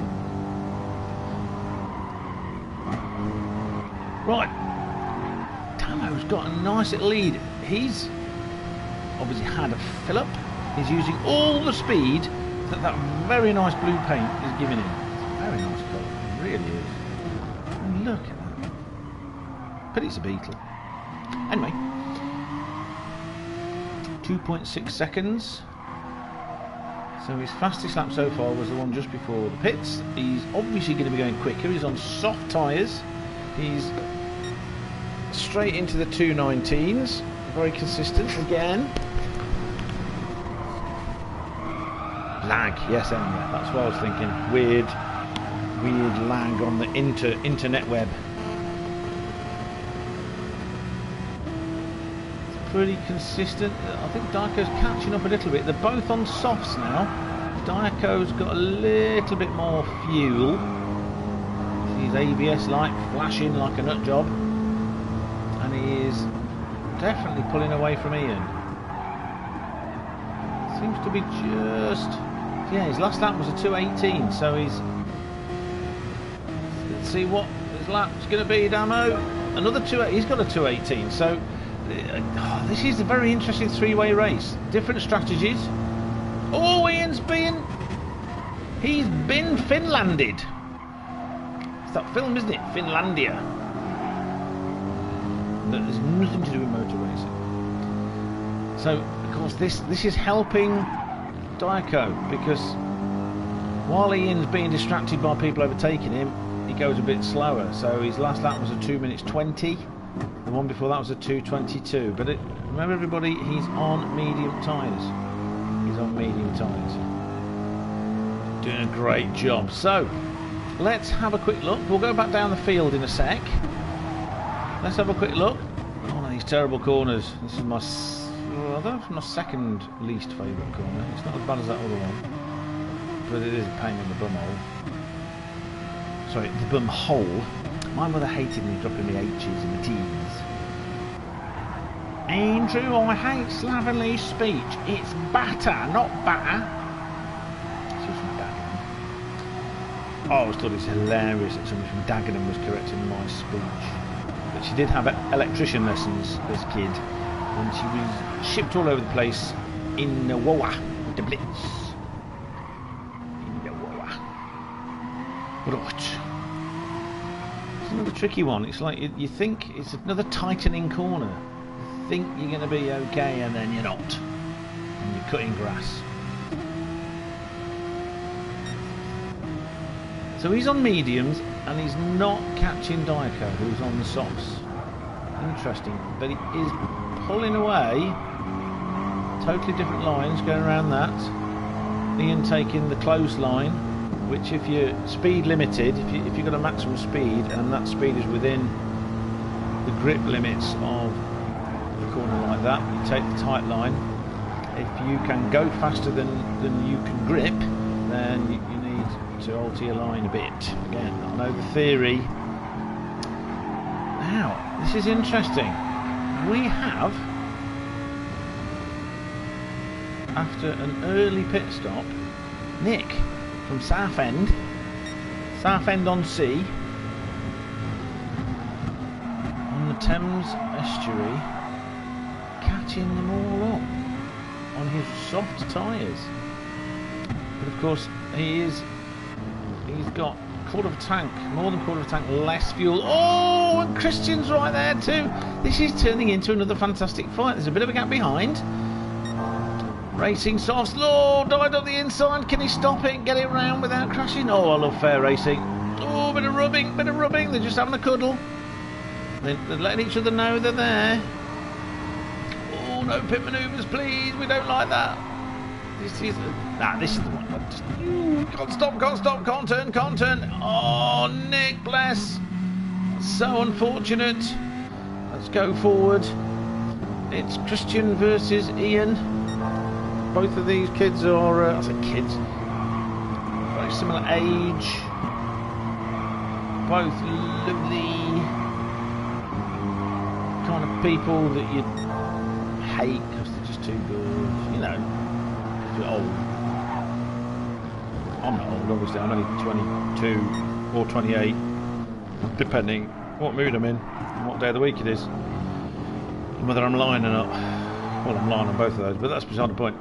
Right. Tamo's got a nice little lead. He's obviously had a fill-up. He's using all the speed that very nice blue paint is giving him. Very nice colour. It really is. And look at that. but it's a Beetle. Anyway, 2.6 seconds. So his fastest lap so far was the one just before the pits. He's obviously going to be going quicker. He's on soft tyres. He's straight into the 219s. Very consistent again. Lag, yes, anyway, that's what I was thinking. Weird lag on the internet web. It's pretty consistent. I think Diaco's catching up a little bit. They're both on softs now. Diaco's got a little bit more fuel. His ABS light flashing like a nut job, and he is definitely pulling away from Ian. Seems to be just... yeah, his last lap was a 2:18, so he's... let's see what his lap's going to be, Damo. Another 2... he's got a 2:18, so this is a very interesting three-way race. Different strategies. Oh, Ian's been... he's been Finlanded. It's that film, isn't it? Finlandia. That has nothing to do with motor racing. So, of course, this is helping Diaco, because while Ian's being distracted by people overtaking him, he goes a bit slower. So his last lap was a 2 minutes 20. The one before that was a 2:22. But remember, everybody, he's on medium tyres. He's on medium tyres. Doing a great job. So, let's have a quick look. We'll go back down the field in a sec. Let's have a quick look. Oh, these terrible corners. This is my... I don't know if it's my second least favourite corner. It's not as bad as that other one, but it is a pain in the bum hole. Sorry, the bum hole. My mother hated me dropping the H's and the T's. Andrew, I hate slovenly speech. It's batter, not batter. Susan Dagenham. Oh, I always thought it was hilarious that somebody from Dagenham was correcting my speech. But she did have electrician lessons as a kid, and she was shipped all over the place in the Wawa with the Blitz. In the Wawa. Right. It's another tricky one. It's like you think it's another tightening corner. You think you're going to be okay, and then you're not. And you're cutting grass. So he's on mediums, and he's not catching Diaco, who's on the softs. Interesting, but he is pulling away. Totally different lines going around that. Ian taking the close line, which if you're speed limited, if you've got a maximum speed and that speed is within the grip limits of a corner like that, you take the tight line. If you can go faster than you can grip, then you need to alter your line a bit. Again, I know the theory. Now, this is interesting. We have, after an early pit stop, Nick from Southend on Sea, on the Thames estuary, catching them all up on his soft tyres. But of course, he's got quarter of a tank, more than quarter of a tank less fuel. Oh, and Christian's right there too. This is turning into another fantastic fight. There's a bit of a gap behind. Racing soft, slow, died on the inside. Can he stop it and get it round without crashing? Oh, I love fair racing. Oh, bit of rubbing. They're just having a cuddle. They're letting each other know they're there. Oh, no pit manoeuvres, please. We don't like that. This is the one. Can't stop, can't turn. Oh, Nick, bless. So unfortunate. Let's go forward. It's Christian versus Ian. Both of these kids are, I say kids, very similar age. Both lovely kind of people that you hate because they're just too good, you know, because you're old. I'm not old, obviously. I'm only 22 or 28, depending what mood I'm in and what day of the week it is, and whether I'm lying or not. Well, I'm lying on both of those, but that's beside the point.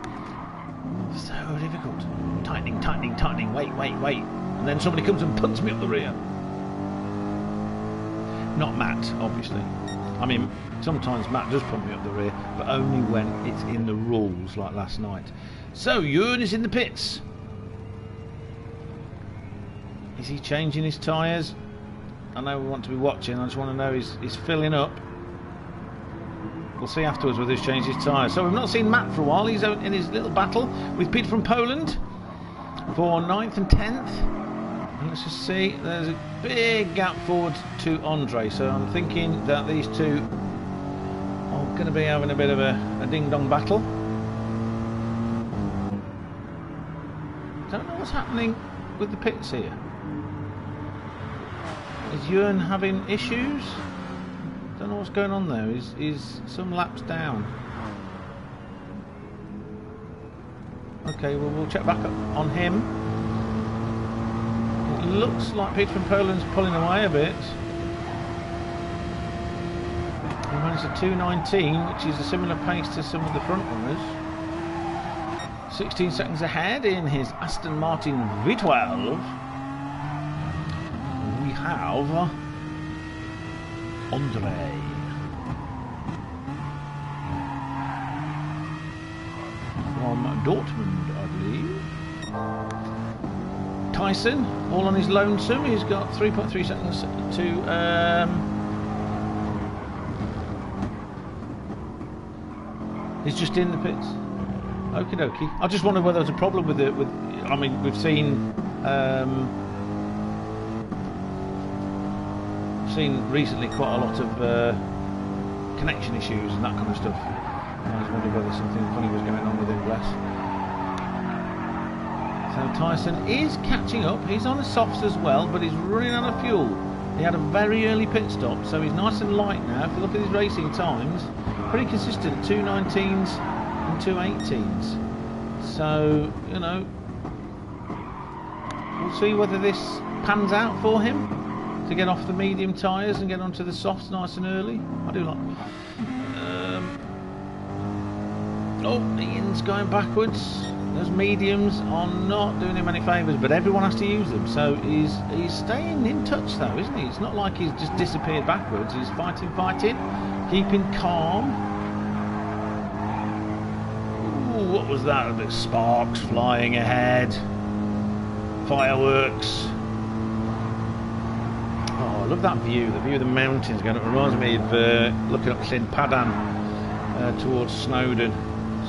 So difficult. Tightening. Wait. And then somebody comes and punts me up the rear. Not Matt, obviously. I mean, sometimes Matt does put me up the rear, but only when it's in the rules, like last night. So, Ewan is in the pits. Is he changing his tyres? I know we want to be watching, I just want to know he's filling up. We'll see afterwards whether he's changed his tyres. So we've not seen Matt for a while. He's out in his little battle with Pete from Poland for 9th and 10th. And let's just see, there's a big gap forward to Andre. So I'm thinking that these two are going to be having a bit of a ding-dong battle. Don't know what's happening with the pits here. Is Ewan having issues? Don't know what's going on there. Is some laps down? Okay, well we'll check back up on him. It looks like Peter from Poland's pulling away a bit. He managed a 2:19, which is a similar pace to some of the front runners. 16 seconds ahead in his Aston Martin V12. We have Andre. From Dortmund, I believe. Tyson, all on his lonesome. He's got 3.3 seconds to... he's just in the pits. Okie dokie. I just wondered whether there was a problem with it. I mean, we've seen recently quite a lot of connection issues and that kind of stuff. I was wondering whether something funny was going on with Ingress. So Tyson is catching up. He's on the softs as well, but he's running out of fuel. He had a very early pit stop, so he's nice and light now. If you look at his racing times, pretty consistent, 2:19s and 2:18s. So, you know, we'll see whether this pans out for him to get off the medium tyres and get onto the softs nice and early. I do like... oh, Ian's going backwards. Those mediums are not doing him any favours, but everyone has to use them. So he's staying in touch though, isn't he? It's not like he's just disappeared backwards. He's fighting, keeping calm. Ooh, what was that? A bit of sparks flying ahead. Fireworks. Oh, I love that view. The view of the mountains going up. It reminds me of looking up Llyn Padan towards Snowdon.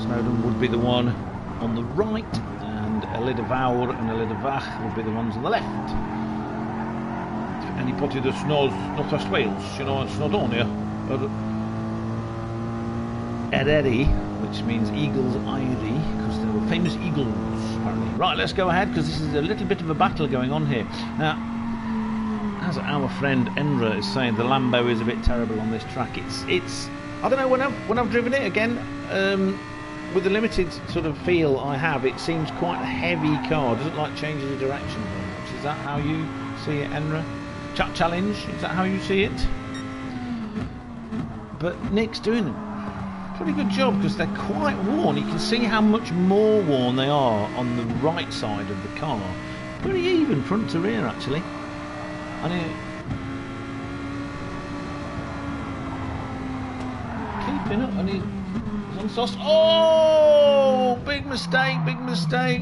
Snowdon would be the one on the right, and Llyn Fawr and Llyn Fach would be the ones on the left. Anybody that knows North West Wales, you know, it's Snowdonia. Eryri, which means Eagle's Eyrie, because there were famous eagles, apparently. Right, let's go ahead, because this is a little bit of a battle going on here. Now, as our friend Enra is saying, the Lambo is a bit terrible on this track. It's I don't know, when I've driven it again, with the limited sort of feel I have, it seems quite a heavy car. It doesn't like changing the direction very much. Is that how you see it, Enra? Chat challenge, is that how you see it? But Nick's doing a pretty good job because they're quite worn. You can see how much more worn they are on the right side of the car. Pretty even front to rear actually. And keeping up, and he's on sauce. Oh, big mistake,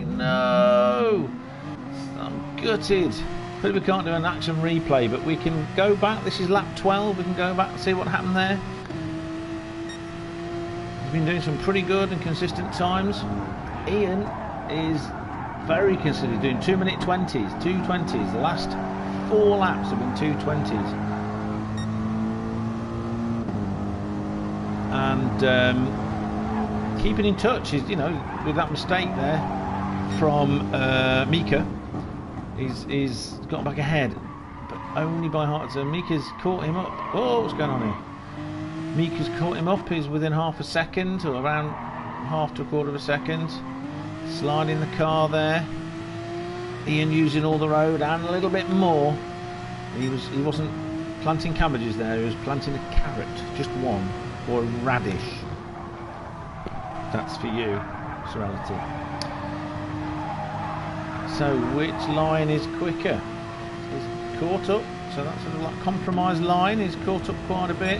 no. I'm gutted. But we can't do an action replay, but we can go back. This is lap 12. We can go back and see what happened there. He's been doing some pretty good and consistent times. Ian is very consistent, doing 2:20s, 2:20s. The last 4 laps have been 2:20s. And keeping in touch is, you know, with that mistake there from Mika, he's got back ahead, but only by heart. So Mika's caught him up. Oh, what's going on here? Mika's caught him up. He's within half a second, or around half to a quarter of a second. Sliding the car there. Ian using all the road and a little bit more. He wasn't planting cabbages there. He was planting a carrot, just one, or a radish. That's for you, Serenity. So which line is quicker? He's caught up so that sort of like compromised line is caught up quite a bit.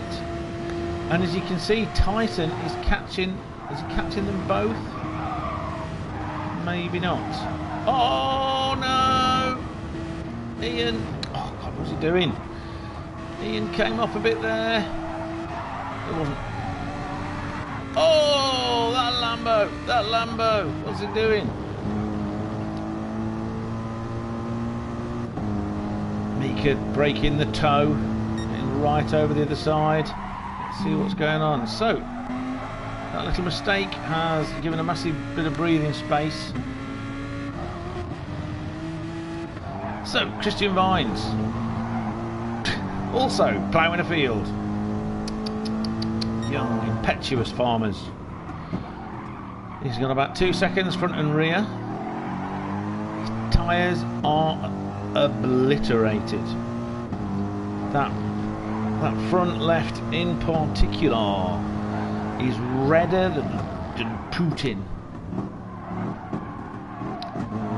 And as you can see, Tyson is catching. Is he catching them both? Maybe not. Oh no! Ian. Oh God, what's he doing? Ian came off a bit there. It wasn't. Oh, that Lambo! That Lambo! What's it doing? Mika breaking the toe and right over the other side. Let's see what's going on. So, that little mistake has given a massive bit of breathing space. So, Christian Vines. Also ploughing a field. Young, impetuous farmers. He's got about 2 seconds front and rear. His tyres are obliterated. That front left in particular is redder than Putin.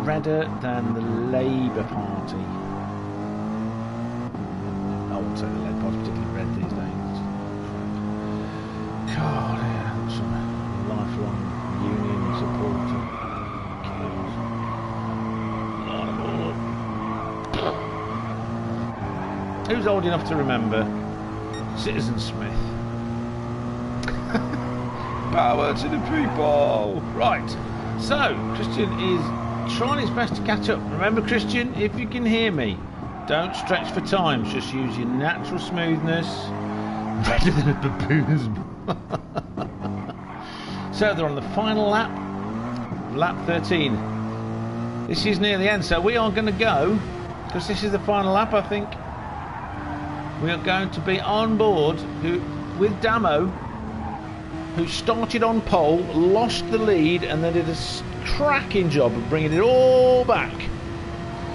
Redder than the Labour Party. I wouldn't say the Labour Party's particularly red these days. God, yeah, that's a lifelong union supporter. Who's old enough to remember Citizen Smith? Power to the people! Right, so Christian is trying his best to catch up. Remember, Christian, if you can hear me, don't stretch for time, just use your natural smoothness. Better than a baboon's. So they're on the final lap, lap 13. This is near the end, so we are going to go, because this is the final lap, I think. We are going to be on board with Damo, who started on pole, lost the lead, and then did a cracking job of bringing it all back.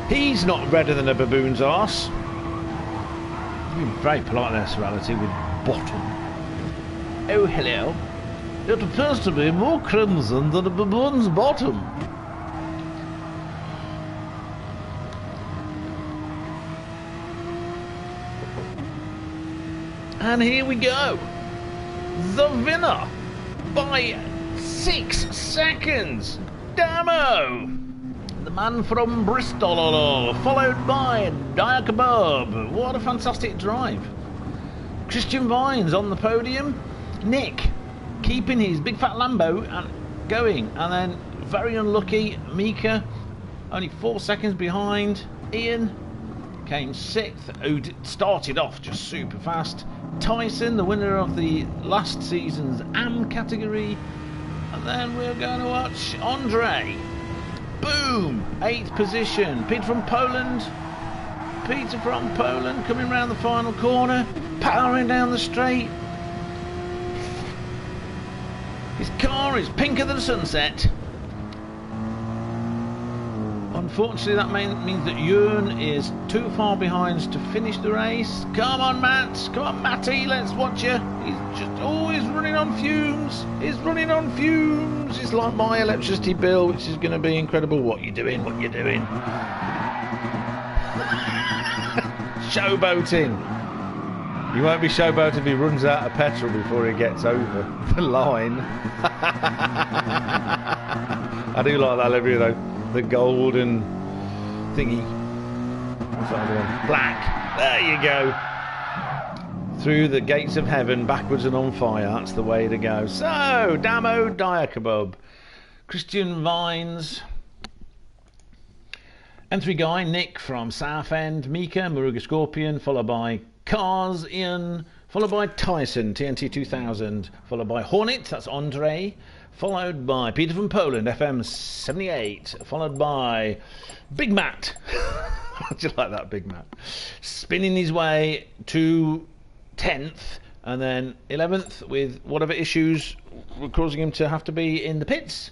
He's not redder than a baboon's arse. He's been very polite in reality with bottom. Oh, hello. It appears to be more crimson than a baboon's bottom. And here we go. The winner by 6 seconds. Damo, the man from Bristol, followed by Diakabub. What a fantastic drive. Christian Vines on the podium. Nick keeping his big fat Lambo and going. And then very unlucky Mika, only 4 seconds behind. Ian came 6th, who started off just super fast. Tyson, the winner of the last season's Am category. And then we're going to watch Andre. Boom! 8th position. Peter from Poland coming round the final corner, powering down the straight. His car is pinker than sunset. Unfortunately, that means that Ewan is too far behind to finish the race. Come on, Matt. Come on, Matty. Let's watch you. He's just always running on fumes. He's running on fumes. It's like my electricity bill, which is going to be incredible. What you doing? What you doing? Showboating. He won't be showboating if he runs out of petrol before he gets over the line. I do like that livery though. The golden thingy. What's that other one? Black. There you go. Through the gates of heaven, backwards and on fire. That's the way to go. So, Damo Diakabub, Christian Vines, M3 Guy, Nick from Southend, Mika, Muruga Scorpion, followed by Cars, Ian, followed by Tyson, TNT 2000, followed by Hornet, that's Andre, followed by Peter from Poland, FM 78, followed by Big Matt. How'd you like that, Big Matt? Spinning his way to 10th, and then 11th with whatever issues were causing him to have to be in the pits,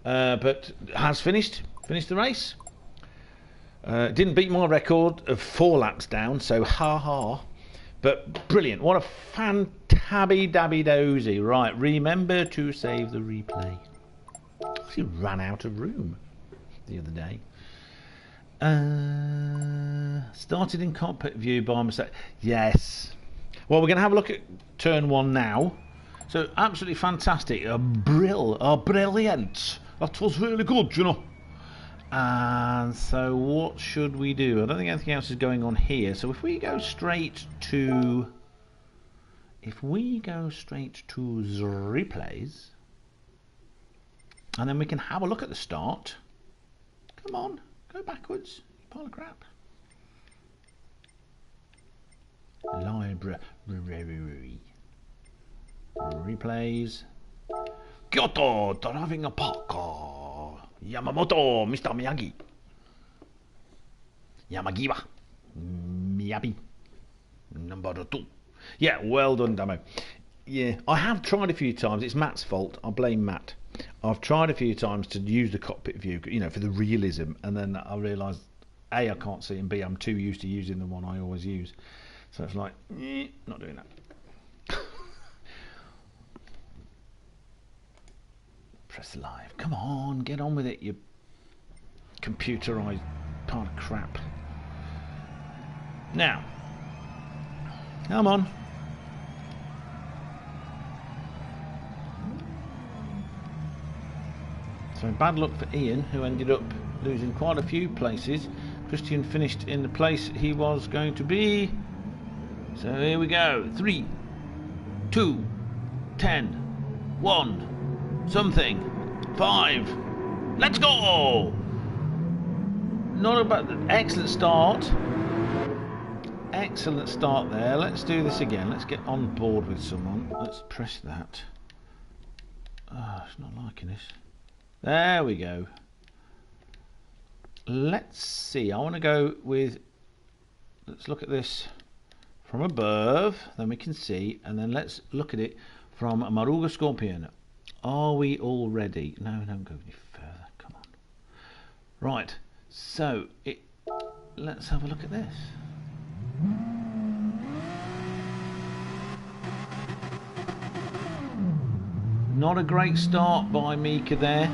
but has finished the race. Didn't beat my record of 4 laps down, so ha-ha. But brilliant. What a fantabby-dabby-dozy. Right, remember to save the replay. I actually ran out of room the other day. Started in cockpit view by mistake. Yes. Well, we're going to have a look at turn 1 now. So, absolutely fantastic. Brilliant. That was really good, you know. And so, what should we do? I don't think anything else is going on here. So, if we go straight to... the replays, and then we can have a look at the start. Come on, go backwards, you pile of crap. Library. Replays. Kyoto, driving a park. Yamamoto, Mr. Miyagi. Yamagiwa. Miyabi. Number 2. Yeah, well done, Damo. Yeah, I have tried a few times. It's Matt's fault. I blame Matt. I've tried a few times to use the cockpit view, you know, for the realism, and then I realised A, I can't see, and B, I'm too used to using the one I always use. So it's like, not doing that. Press live. Come on, get on with it, you computerised part of crap. Now, come on. So bad luck for Ian, who ended up losing quite a few places. Christian finished in the place he was going to be. So here we go. 3, 2, 10, 1, something, 5. Let's go! Not about the excellent start. Excellent start there. Let's do this again. Let's get on board with someone. Let's press that. Oh, it's not liking this. There we go. Let's see. I want to go with... Let's look at this from above. Then we can see. And then let's look at it from Maruga Scorpion. Are we all ready? No, don't go any further. Come on. Right. So, let's have a look at this. Not a great start by Mika there.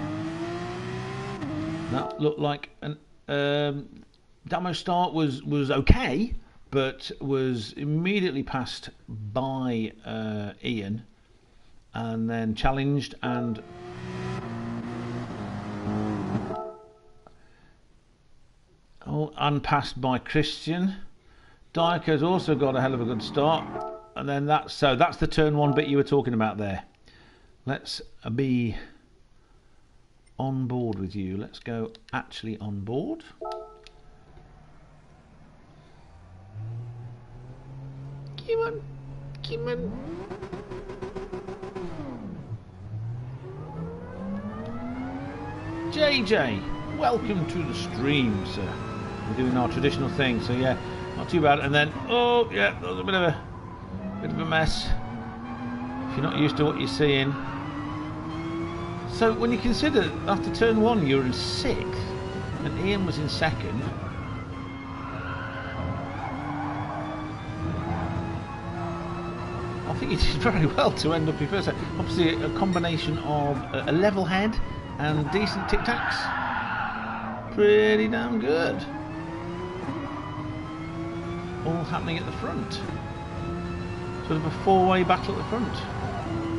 That looked like an demo start was okay, but was immediately passed by Ian, and then challenged and unpassed by Christian. Dyker's also got a hell of a good start, and then that's the turn 1 bit you were talking about there. Let's be on board with you. Let's go actually on board. Come on, come on. JJ, welcome to the stream, sir. We're doing our traditional thing, so yeah, not too bad. And then, oh yeah, that was a bit of a mess. If you're not used to what you're seeing. So when you consider after turn 1 you're in 6th and Ian was in 2nd, I think you did very well to end up in 1st. Obviously a combination of a level head and decent tic-tacs. Pretty damn good. All happening at the front. Sort of a 4-way battle at the front.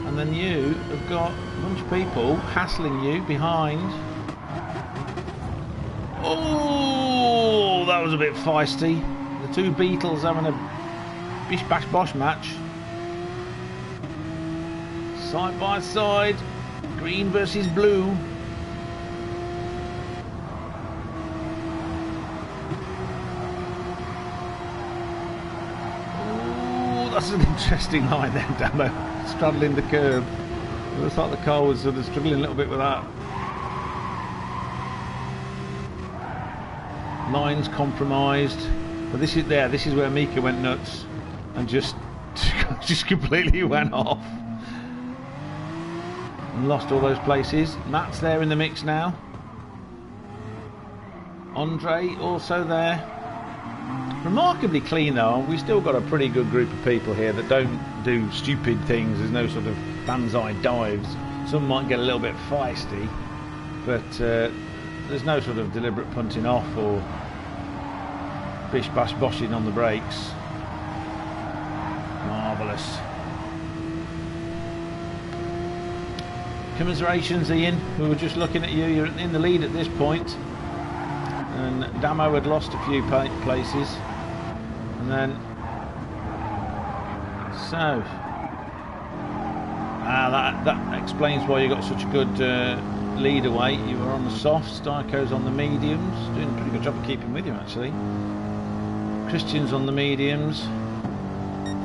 And then you have got a bunch of people hassling you behind. Oh, that was a bit feisty. The two Beatles having a bish bash bosh match. Side by side, green versus blue. Oh, that's an interesting line there, Damo. Straddling the curb. It looks like the car was sort of struggling a little bit with that. Lines compromised. But this is where Mika went nuts and just completely went off. And lost all those places. Matt's there in the mix now. Andre also there. Remarkably clean though. We still got a pretty good group of people here that don't do stupid things. There's no sort of banzai dives. Some might get a little bit feisty, but there's no sort of deliberate punting off or bish bash boshing on the brakes. Marvellous. Commiserations, Ian. We were just looking at you. You're in the lead at this point. And Damo had lost a few places. And then... So... that explains why you got such a good lead away. You were on the softs, Dyko's on the mediums. Doing a pretty good job of keeping with you, actually. Christian's on the mediums.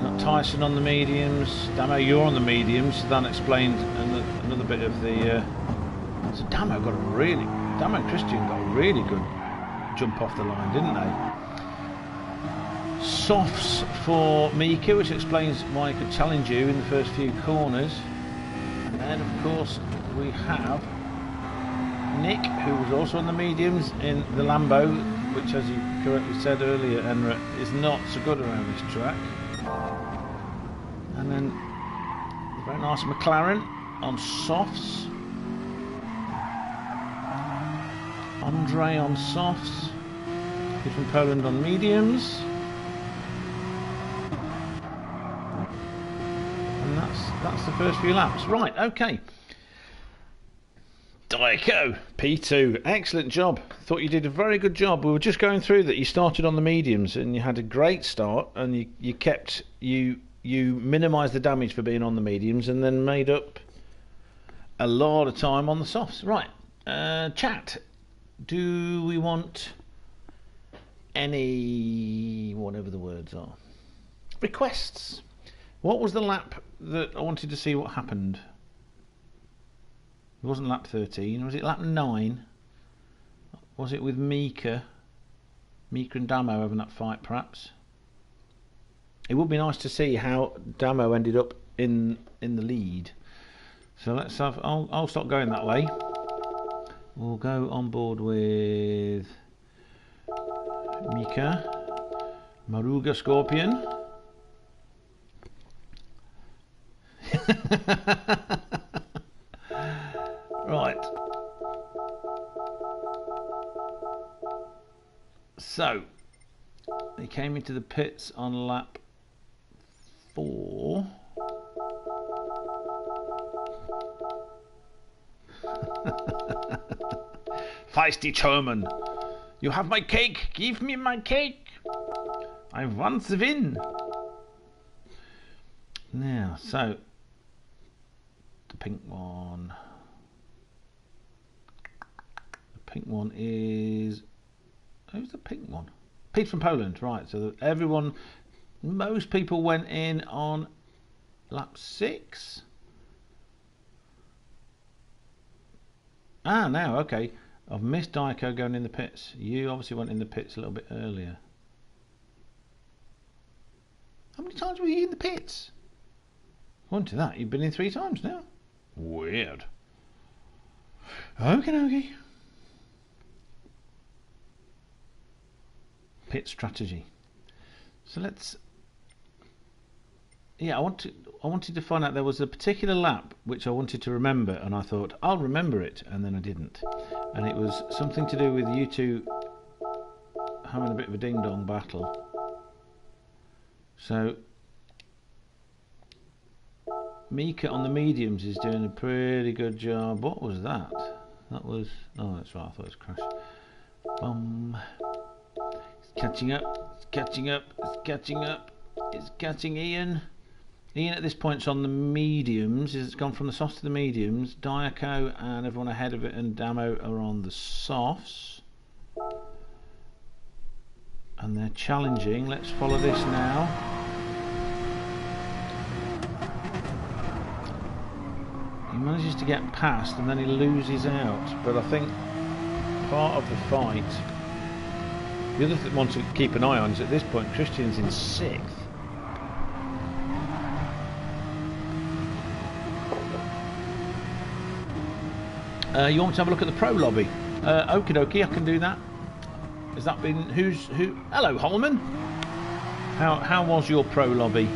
Got Tyson on the mediums. Damo, you're on the mediums. So that explains another bit of the... So Damo and Christian got a really good jump off the line, didn't they? Softs for Mika, which explains why he could challenge you in the first few corners. And then, of course, we have Nick, who was also on the mediums in the Lambo, which, as you correctly said earlier, Enra, is not so good around this track. And then the very nice McLaren on softs. Andre on softs. He's from Poland on mediums. And that's the first few laps. Right, okay. Dyko, P2, excellent job. Thought you did a very good job. We were just going through that. You started on the mediums and you had a great start, and you minimised the damage for being on the mediums, and then made up a lot of time on the softs. Right, chat. Do we want any, whatever the words are, requests? What was the lap that I wanted to see what happened? It wasn't lap 13. Was it lap 9? Was it with Mika and Damo having that fight, perhaps? It would be nice to see how Damo ended up in the lead. So let's have... I'll start going that way. We'll go on board with Mika, Maruga Scorpion. Right. So, he came into the pits on lap 4. Feisty German. You have my cake. Give me my cake. I want the win. Now, so the pink one. The pink one is... Who's the pink one? Pete from Poland, right. So everyone, most people went in on lap 6. Ah, now, okay. I've missed Dyko going in the pits. You obviously went in the pits a little bit earlier. How many times were you in the pits? According to that, you've been in 3 times now. Weird. Okay. Pit strategy. So let's... Yeah, I wanted to find out. There was a particular lap which I wanted to remember, and I thought I'll remember it, and then I didn't. And it was something to do with you two having a bit of a ding-dong battle. So Mika on the mediums is doing a pretty good job. What was that? That was... Oh, that's right. I thought it was Crash. It's catching up. It's catching up. It's catching up. It's catching Ian. Ian at this point is on the mediums. It's gone from the softs to the mediums. Dyko and everyone ahead of it and Damo are on the softs. And they're challenging. Let's follow this now. He manages to get past and then he loses out. But I think part of the fight... The other one to keep an eye on is at this point Christian's in 6th. You want to have a look at the pro lobby? Okie dokie, I can do that. Has that been... who? Hello, Holman. How was your pro lobby?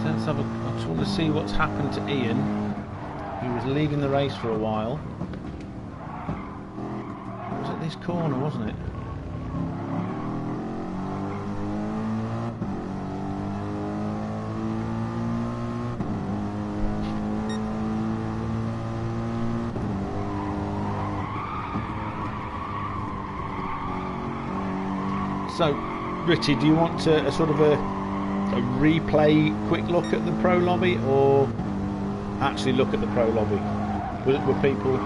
So let's have a... I just want to see what's happened to Ian. He was leading the race for a while. was at this corner, wasn't it? So, Richie, do you want a sort of a replay quick look at the pro lobby, or actually look at the pro lobby? Were people...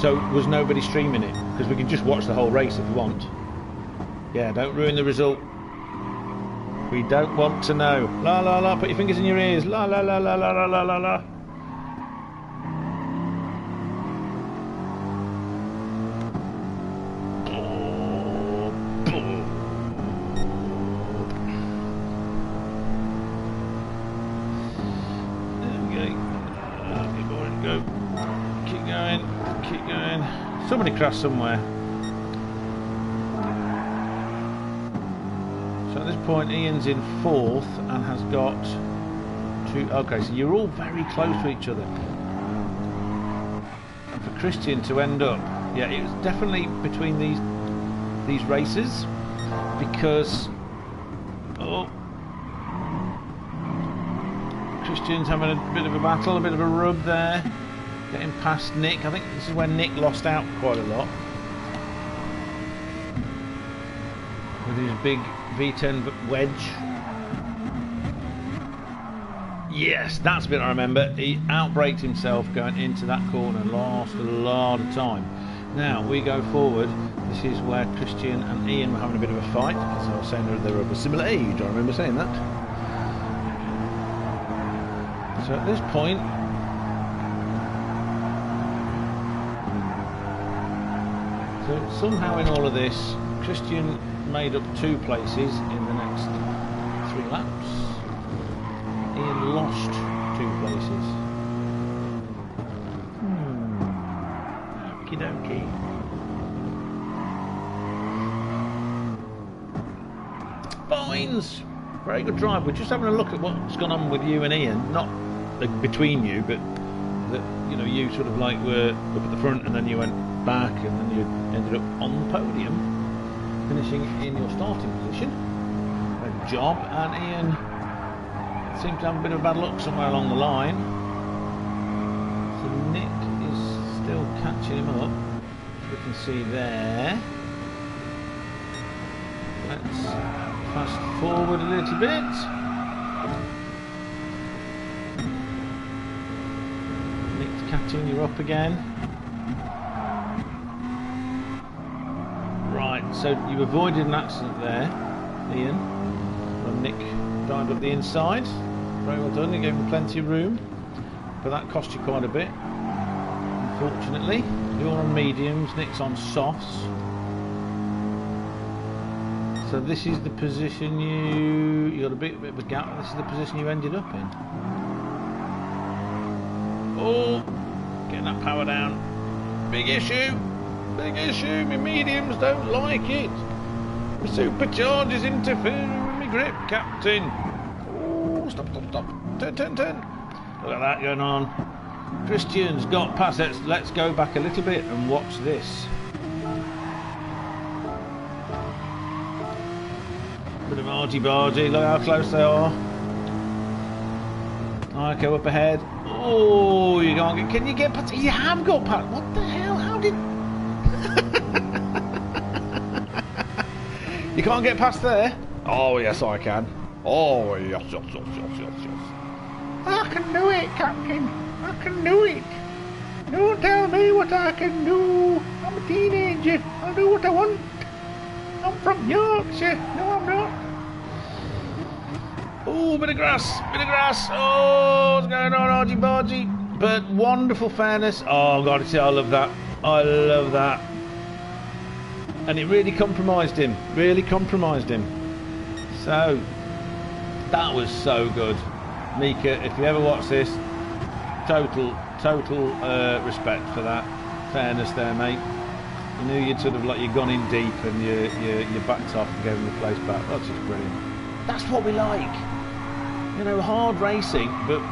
So, was nobody streaming it? Because we can just watch the whole race if you want. Yeah, don't ruin the result. We don't want to know. La la la, put your fingers in your ears. La la la la la la la la la. Somebody crashed somewhere. So at this point Ian's in 4th and has got 2. Okay, so you're all very close to each other. And for Christian to end up, yeah, it was definitely between these races, because Christian's having a bit of a battle, a bit of a rub there. Getting past Nick. I think this is where Nick lost out quite a lot. With his big V10 wedge. Yes, that's the bit I remember. He outbraked himself going into that corner and lost a lot of time. Now we go forward. This is where Christian and Ian were having a bit of a fight. As I was saying, they were of a similar age. I remember saying that. So at this point, so somehow in all of this, Christian made up 2 places in the next 3 laps. Ian lost 2 places. Okie dokie. Fines! Very good drive. We're just having a look at what's gone on with you and Ian. Not between you, but that, you know, you sort of like were up at the front and then you went back and then you ended up on the podium, finishing in your starting position. Good job. And Ian seemed to have a bit of bad luck somewhere along the line, so Nick is still catching him up, as we can see there. Let's fast forward a little bit. Nick's catching you up again. Right, so you avoided an accident there, Ian, when Nick dived up the inside. Very well done, you gave him plenty of room, but that cost you quite a bit, unfortunately. You're on mediums, Nick's on softs. So this is the position you got a bit of a gap. This is the position you ended up in. Oh, getting that power down. Big issue. Big issue. My mediums don't like it. My supercharge is interfering with my grip, Captain. Oh, stop. Turn. Look at that going on. Christian's got past. Let's go back a little bit and watch this. Bit of argy-bargy, look how close they are. Okay, up ahead. Oh, you can't get... Can you get past... You have got past... What the hell? How did... You can't get past there? Oh, yes, I can. Oh, yes. I can do it, Captain. I can do it. Don't tell me what I can do. I'm a teenager. I'll do what I want. I'm from Yorkshire. No, I'm not. Oh, bit of grass. Oh, what's going on, argy-bargy? But wonderful fairness. Oh, God, I love that. I love that. And it really compromised him. So, that was so good. Mika, if you ever watch this, total respect for that fairness there, mate. You knew you'd sort of like you'd gone in deep and you backed off and gave him the place back. That's just brilliant. That's what we like. You know, hard racing, but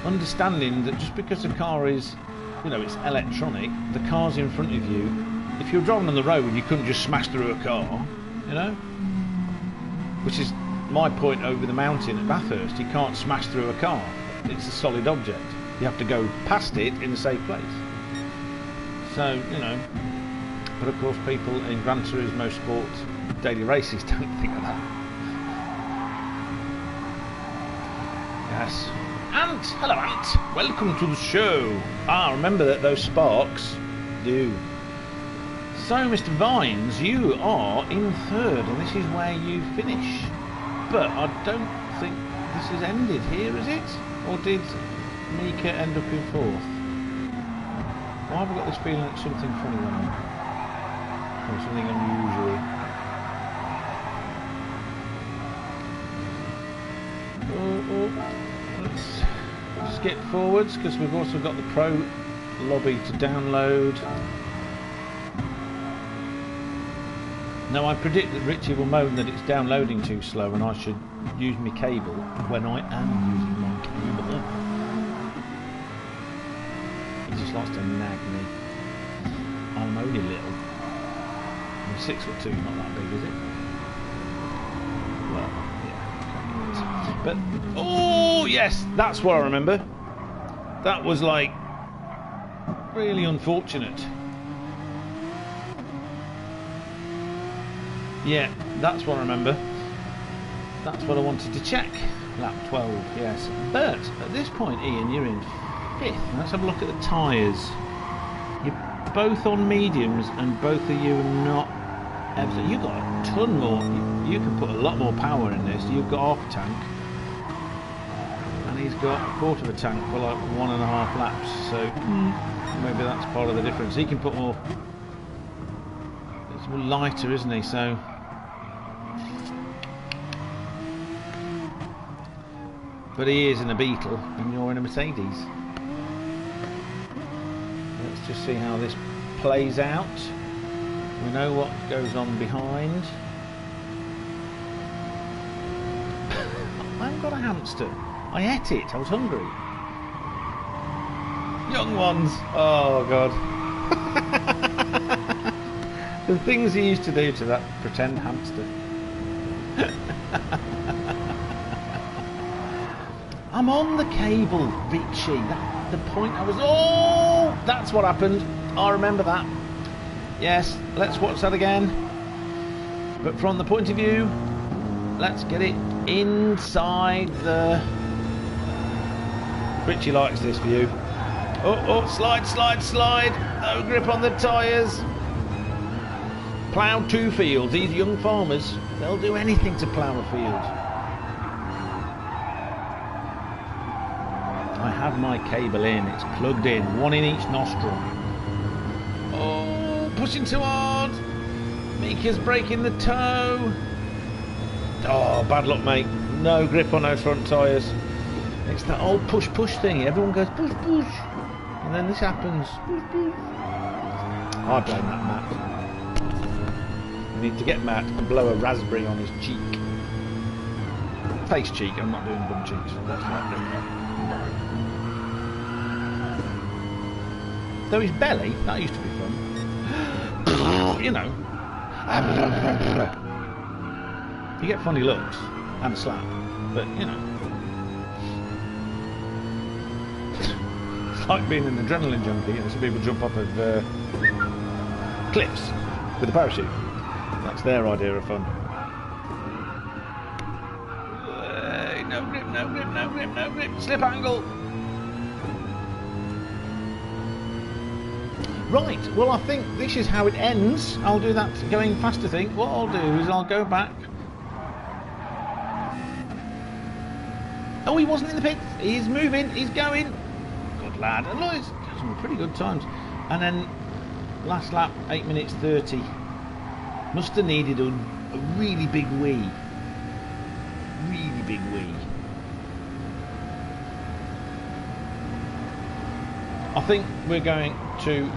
understanding that just because a car is you know, it's electronic. The car's in front of you. If you're driving on the road, you couldn't just smash through a car, you know? Which is my point over the mountain at Bathurst. You can't smash through a car. It's a solid object. You have to go past it in a safe place. So, you know, but of course people in Gran Turismo Sport daily races don't think of that. Yes. Ant! Hello, Ant! Welcome to the show! Ah, remember that those sparks do. So, Mr. Vines, you are in third, and this is where you finish. But I don't think this has ended here, is it? Or did Mika end up in fourth? Why have I got this feeling that something funny went on? Or something unusual? Oh, let's skip forwards, because we've also got the Pro lobby to download. Now I predict that Richie will moan that it's downloading too slow and I should use my cable when I am using my cable. He just likes to nag me. I'm only little. I'm 6'2", not that big, is it? Well, yeah. But, oh yes, that's what I remember. That was like really unfortunate. Yeah, that's what I remember. That's what I wanted to check. Lap 12, yes. But at this point, Ian, you're in 5th. Let's have a look at the tyres. You're both on mediums, and both of you are not. You've got a ton more. You can put a lot more power in this. You've got half a tank, and he's got a quarter of a tank for like 1.5 laps. So maybe that's part of the difference. He can put more. It's more lighter, isn't he? So. But he is in a Beetle and you're in a Mercedes. Let's just see how this plays out. We know what goes on behind. I haven't got a hamster. I ate it. I was hungry. Young ones. Oh God. The things he used to do to that pretend hamster. I'm on the cable, Richie. That's the point I was... Oh! That's what happened. I remember that. Yes, let's watch that again. But from the point of view, let's get it inside the... Richie likes this view. Oh, slide, slide, slide. No grip on the tyres. Ploughed 2 fields. These young farmers, they'll do anything to plough a field. I have my cable in, it's plugged in, 1 in each nostril. Oh, pushing too hard. Mika's breaking the toe. Oh, bad luck, mate. No grip on those front tyres. It's that old push-push thing. Everyone goes push-push. And then this happens. Push-push. I blame that Matt. We need to get Matt and blow a raspberry on his cheek. Face cheek, I'm not doing bum cheeks. That's not doing that. Though his belly, that used to be fun. You know. You get funny looks and a slap, but you know. It's like being an adrenaline junkie and some people jump off of cliffs with a parachute. That's their idea of fun. No grip, no grip, no grip, no grip. Slip angle. Right, well I think this is how it ends. I'll do that going faster thing. What I'll do is I'll go back. Oh, he wasn't in the pit. He's moving, he's going. Good lad. And look, he's got some pretty good times. And then last lap, 8 minutes 30. Must have needed a really big wee. Really big wee. I think we're going to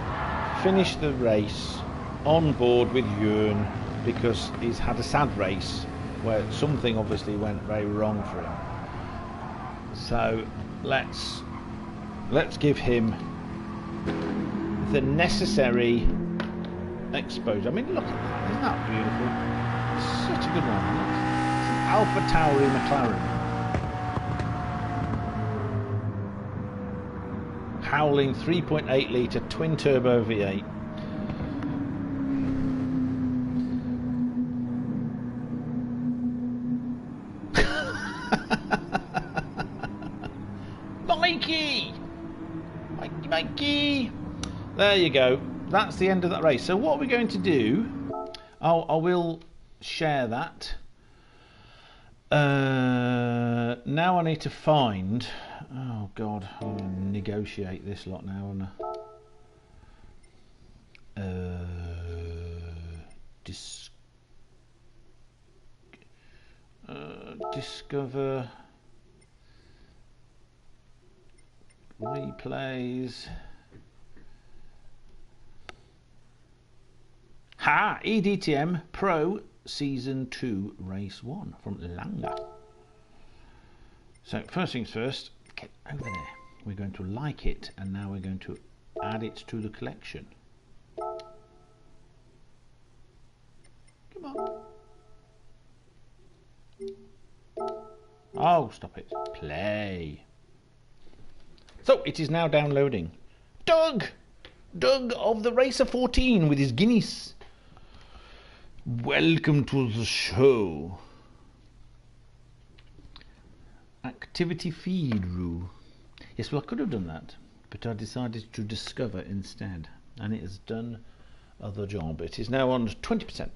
finish the race on board with Ewan because he's had a sad race where something obviously went very wrong for him. So let's give him the necessary exposure. I mean, look at that. Isn't that beautiful? Such a good one. It's an Alpha Tauri McLaren. Howling 3.8 litre twin turbo V8. Mikey! There you go. That's the end of that race. So what we're going to do, I will share that. Now I need to find... Oh God, I'm going to negotiate this lot now, aren't I? Discover... Replays. Ha! eDTM Pro Season 2 Race 1 from Langer. So first things first, get over there. We're going to like it, and now we're going to add it to the collection. Come on. Oh, stop it. Play. So it is now downloading. Doug of the Racer 14 with his Guinness. Welcome to the show. Activity feed rule. Yes, well I could have done that, but I decided to discover instead, and it has done the job. It is now on 20%.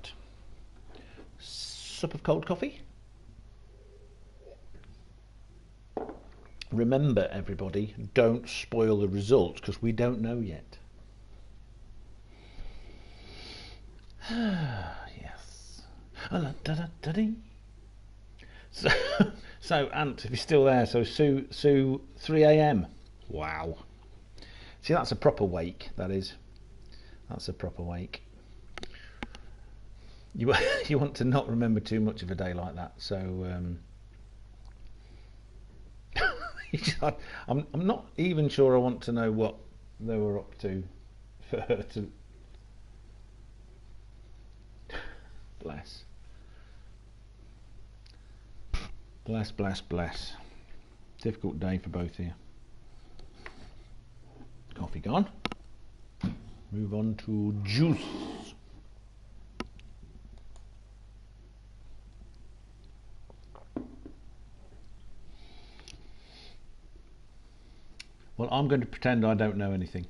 Sup of cold coffee. Remember, everybody, don't spoil the results because we don't know yet. Yes. So, Ant, if you're still there, so Sue, 3 a.m. Wow. See, that's a proper wake. That is. That's a proper wake. You want to not remember too much of a day like that. So. I'm not even sure I want to know what they were up to for her to... Bless. Bless, bless, bless. Difficult day for both of you. Coffee gone. Move on to juice. Well, I'm going to pretend I don't know anything.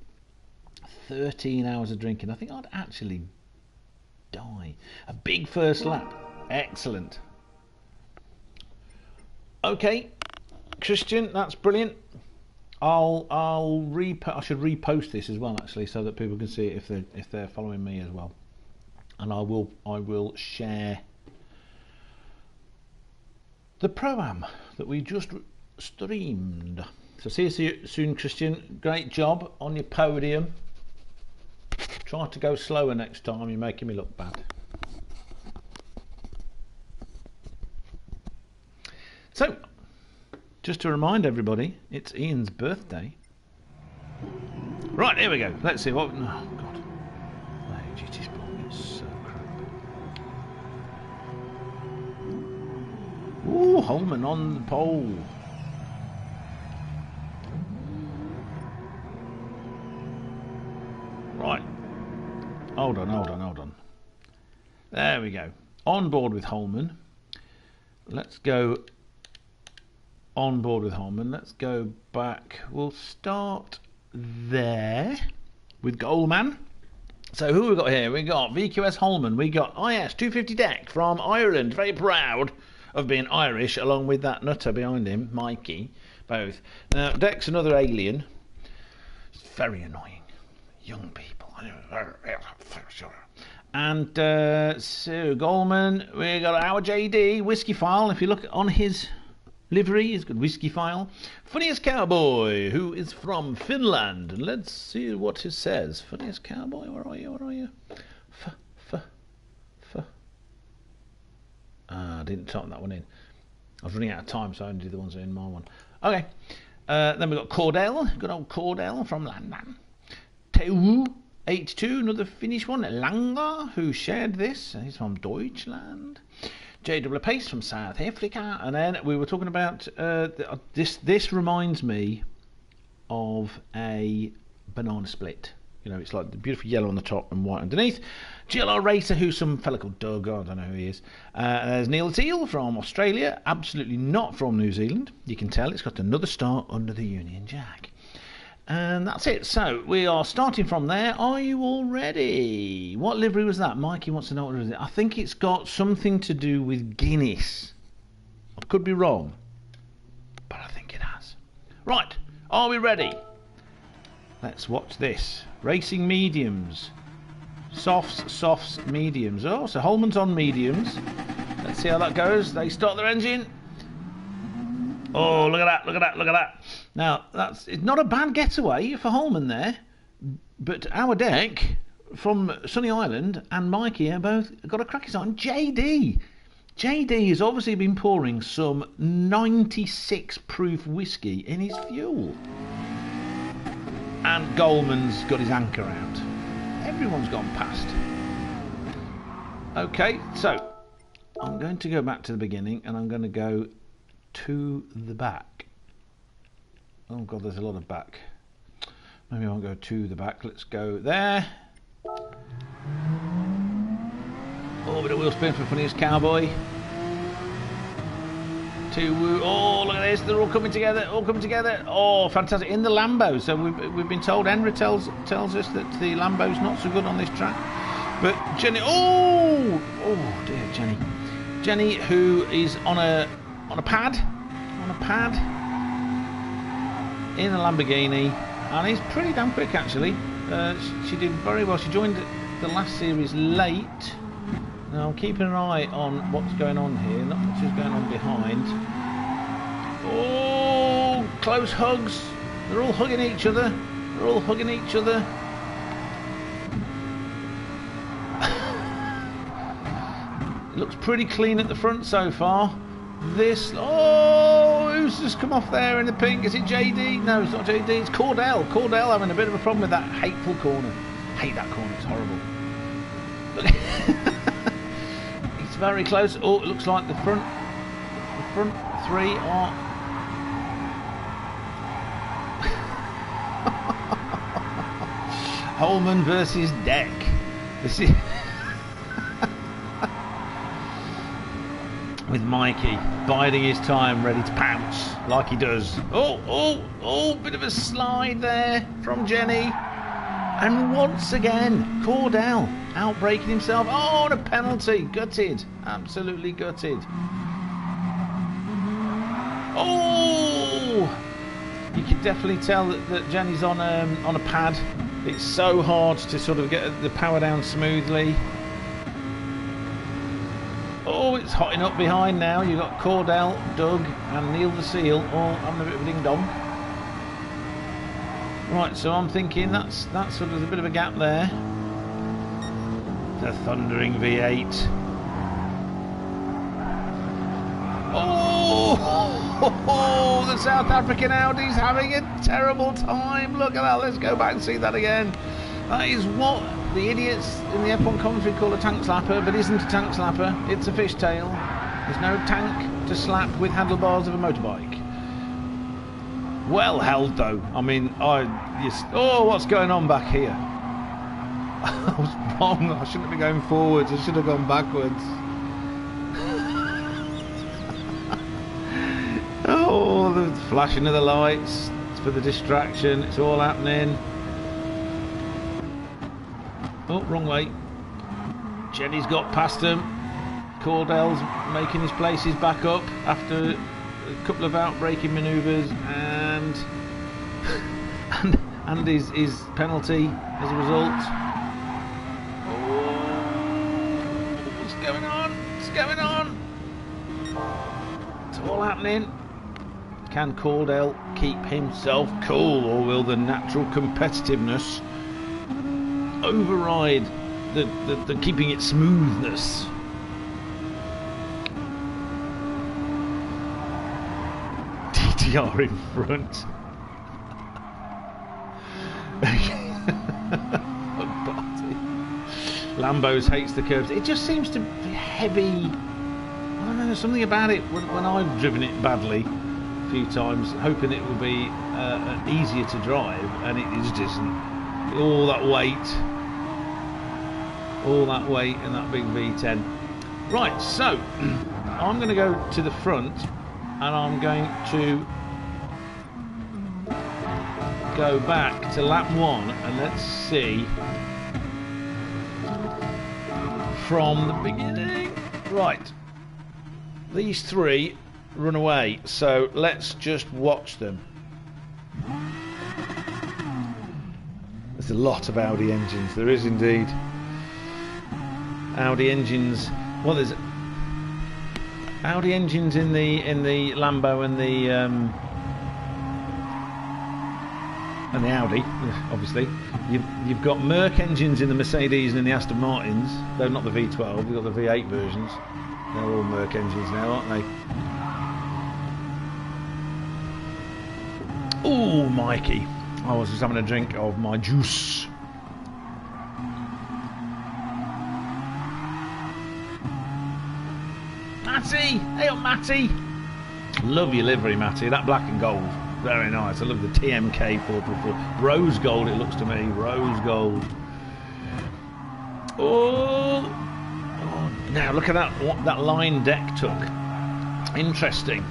13 hours of drinking. I think I'd actually die. A big first lap. Excellent. Okay, Christian, that's brilliant. I should repost this as well, actually, so that people can see it if they're following me as well. And I will share the Pro-Am that we just streamed. So see you soon, Christian. Great job on your podium. Try to go slower next time. You're making me look bad. So, just to remind everybody, it's Ian's birthday. Right, here we go. Let's see what... Oh, God. The GT Sport is so crap. Ooh, Holman on the pole. Right. Hold on. There we go. On board with Holman. Let's go on board with Holman. Let's go back. We'll start there with Goalman. So who have we got here? We got VQS Holman. We got IS 250 Deck from Ireland. Very proud of being Irish, along with that nutter behind him, Mikey. Both. Now, Deck's another alien. It's very annoying. Young people. And so Goldman, we got our JD Whiskey File. If you look on his livery, he's got Whiskey File. Funniest Cowboy, who is from Finland. And let's see what it says. Funniest Cowboy, where are you? I didn't type that one in. I was running out of time, so I only did the ones in my one. Okay. Then we've got Cordell. Good old Cordell from Landman. Teu82, another Finnish one. Langer, who shared this. He's from Deutschland. JW Pace from South Africa. And then we were talking about this reminds me of a banana split. You know, it's like the beautiful yellow on the top and white underneath. GLR Racer, who's some fella called Doug, I don't know who he is. There's Neil Teal from Australia, absolutely not from New Zealand. You can tell it's got another star under the Union Jack. And that's it. So we are starting from there. Are you all ready? What livery was that? Mikey wants to know what it is. I think it's got something to do with Guinness. I could be wrong, but I think it has. Right, are we ready? Let's watch this. Racing mediums. Softs, mediums. Oh, so Holman's on mediums. Let's see how that goes. They start their engine. Oh, look at that. Now, it's not a bad getaway for Holman there. But our deck from Sunny Island and Mikey have both got a cracker on. JD has obviously been pouring some 96 proof whiskey in his fuel. And Goldman's got his anchor out. Everyone's gone past. Okay, so I'm going to go back to the beginning and I'm going to go to the back. Oh god, there's a lot of back. Maybe I won't go to the back. Let's go there. Oh, bit of wheel spin for funniest cowboy. Oh, look at this, they're all coming together, Oh, fantastic, in the Lambo. So we've been told, Enra tells us that the Lambo's not so good on this track. But Jenny, oh dear, Jenny, who is on a pad in a Lamborghini, and is pretty damn quick actually. She did very well. She joined the last series late. Now I'm keeping an eye on what's going on here. Not much is going on behind. Oh, close hugs. They're all hugging each other. It looks pretty clean at the front so far. Who's just come off there in the pink? Is it JD? No, it's not JD. It's Cordell. Cordell having a bit of a problem with that hateful corner. Hate that corner. It's horrible. Look. It's very close. Oh, it looks like the front three are. Holman versus Deck. This is with Mikey biding his time, ready to pounce like he does. Oh, bit of a slide there from Jenny. And once again, Cordell outbraking himself. Oh, and a penalty. Gutted. Absolutely gutted. Oh! You can definitely tell that Jenny's on a pad. It's so hard to sort of get the power down smoothly. Oh, it's hotting up behind now. You've got Cordell, Doug and Neil the Seal all having a bit of a ding-dong. Right, so I'm thinking that's sort of a bit of a gap there. The thundering V8. Oh, the South African Audi's having a terrible time. Look at that. Let's go back and see that again. That is what the idiots in the F1 commentary call a tank slapper, but isn't a tank slapper. It's a fishtail. There's no tank to slap with handlebars of a motorbike. Well held though. I mean, oh, what's going on back here? I was wrong. I shouldn't be going forwards. I should have gone backwards. Oh, the flashing of the lights. It's for the distraction. It's all happening. Oh, wrong way. Jenny's got past him. Cordell's making his places back up after a couple of outbraking manoeuvres and his penalty as a result. Oh, what's going on? What's going on? It's all happening. Can Cordell keep himself cool, or will the natural competitiveness override the keeping it smoothness? DTR in front. Lambos hates the curbs. It just seems to be heavy. I don't know, there's something about it when I've driven it badly a few times, hoping it will be easier to drive, and it just isn't. All that weight in that big V10. Right, so I'm going to go to the front, and I'm going to go back to lap 1, and let's see from the beginning. Right, these 3 run away, so let's just watch them. There's a lot of Audi engines. There is indeed Audi engines. Well, there's Audi engines in the Lambo and the Audi, obviously. You've got Merc engines in the Mercedes and in the Aston Martins, though not the V12. You've got the V8 versions. They're all Merc engines now, aren't they? Ooh, Mikey. I was just having a drink of my juice. Matty! Hey up, Matty! Love your livery, Matty. That black and gold. Very nice. I love the TMK 444. Rose gold, it looks to me. Rose gold. Oh! Now look at that. What that line Deck took. Interesting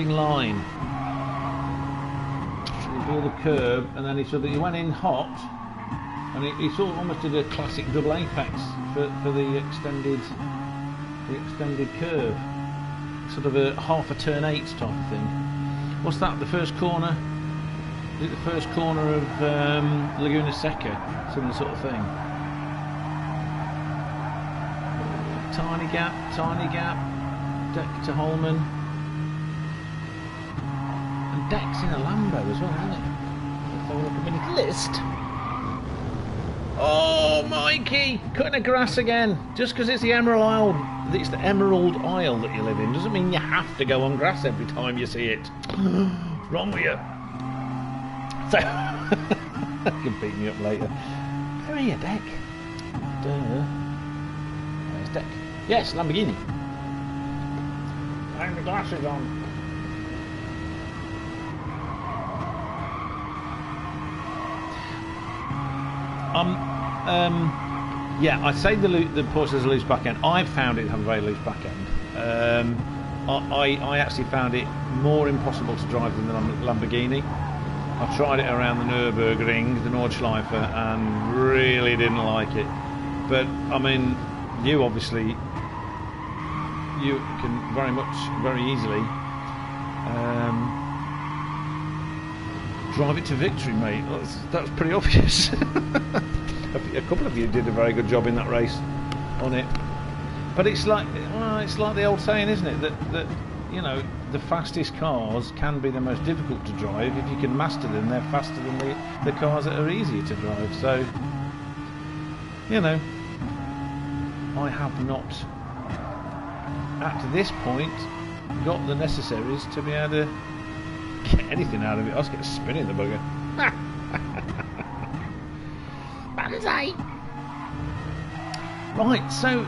line. So the curb, and then he went in hot, and he sort of almost did a classic double apex for the extended curve, sort of a half a turn 8 type of thing. What's that? The first corner? Is it the first corner of Laguna Seca? Similar sort of thing. Tiny gap, Deck to Holman. And Deck's in a Lambo as well, isn't it? Let's have a look at the list. Oh, Mikey! Cutting the grass again. Just because it's the Emerald Isle that you live in doesn't mean you have to go on grass every time you see it. What's wrong with you? So, you can beat me up later. Where are you, Deck? Where's Deck? Yes, Lamborghini. Hang the glasses on. Yeah, I'd say the Porsche has a loose back end. I've found it to have a very loose back end. I actually found it more impossible to drive than the Lamborghini. I tried it around the Nürburgring, the Nordschleife, and really didn't like it. But I mean, you obviously can very easily drive it to victory, mate. That's pretty obvious. A couple of you did a very good job in that race on it, but it's like the old saying, isn't it? That you know, the fastest cars can be the most difficult to drive. If you can master them, they're faster than the cars that are easier to drive. So, you know, I have not, up to this point, got the necessaries to be able to get anything out of it. I was getting spinning the bugger. Banzai! Right, so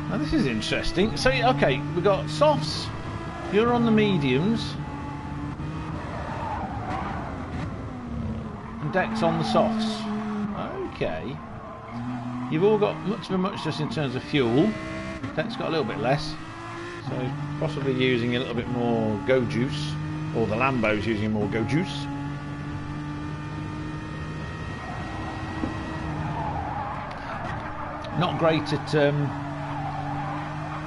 now this is interesting. So okay, we've got softs. You're on the mediums, and Deck's on the softs. Okay, you've all got much of a muchness in terms of fuel. Deck's got a little bit less, so possibly using a little bit more go juice, or the Lambo's using more go juice. Not great at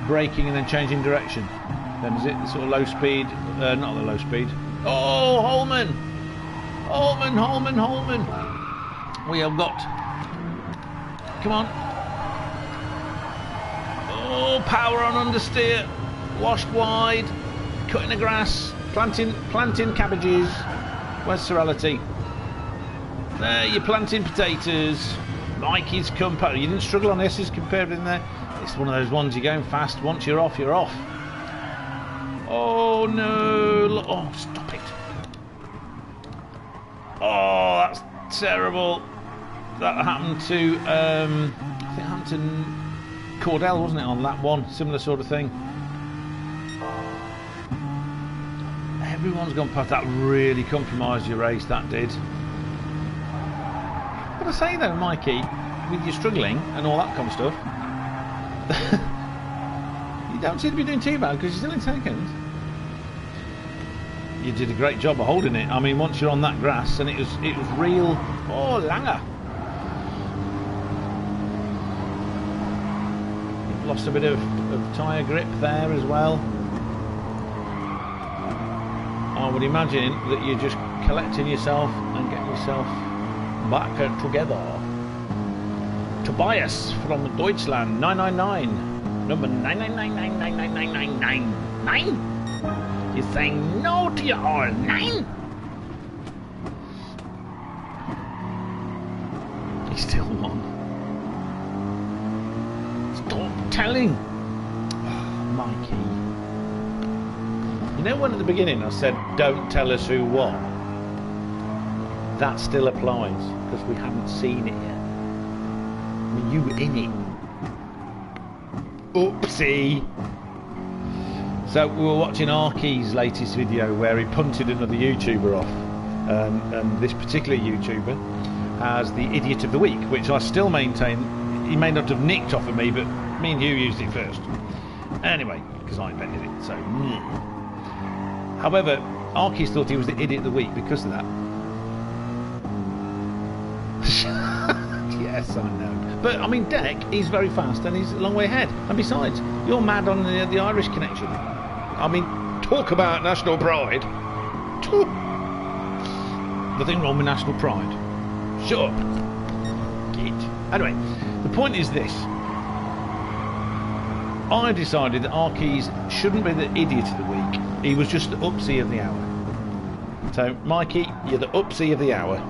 braking and then changing direction. Then is it the sort of low speed? Not the low speed. Oh, Holman! Holman! We have got. Come on! Oh, power on understeer. Washed wide. Cutting the grass. Planting cabbages. Where's Serenity? There, you're planting potatoes. Mikey's come. You didn't struggle on this as compared in there. It's one of those ones you're going fast. Once you're off, you're off. Oh no! Oh, stop it! Oh, that's terrible. That happened to, I think it happened to Cordell, wasn't it, on lap 1? Similar sort of thing. Everyone's gone past. That really compromised your race, that did. What I say though, Mikey, with you struggling and all that kind of stuff, you don't seem to be doing too bad because you're still in second. You did a great job of holding it. I mean, once you're on that grass, and it was real. Oh, Langer! You've lost a bit of tyre grip there as well. I would imagine that you're just collecting yourself and getting yourself back together. Tobias from Deutschland, 999, number 999999999. You're saying no to your all 9. He still won. Stop telling, Mikey. You know when at the beginning I said don't tell us who won? That still applies because we haven't seen it yet. I mean, you were in it. Oopsie. So we were watching Arky's latest video where he punted another YouTuber off, and this particular YouTuber has the Idiot of the Week, which I still maintain he may not have nicked off of me, but me and Hugh used it first. Anyway, because I invented it, so... However, Arky's thought he was the Idiot of the Week because of that. Yes, I know. But, I mean, Deck, he's very fast and he's a long way ahead. And besides, you're mad on the Irish connection. I mean, talk about national pride. Nothing wrong with national pride. Shut up. Git. Anyway, the point is this. I decided that Arky's shouldn't be the Idiot of the Week. He was just the upsie of the hour. So, Mikey, you're the upsie of the hour.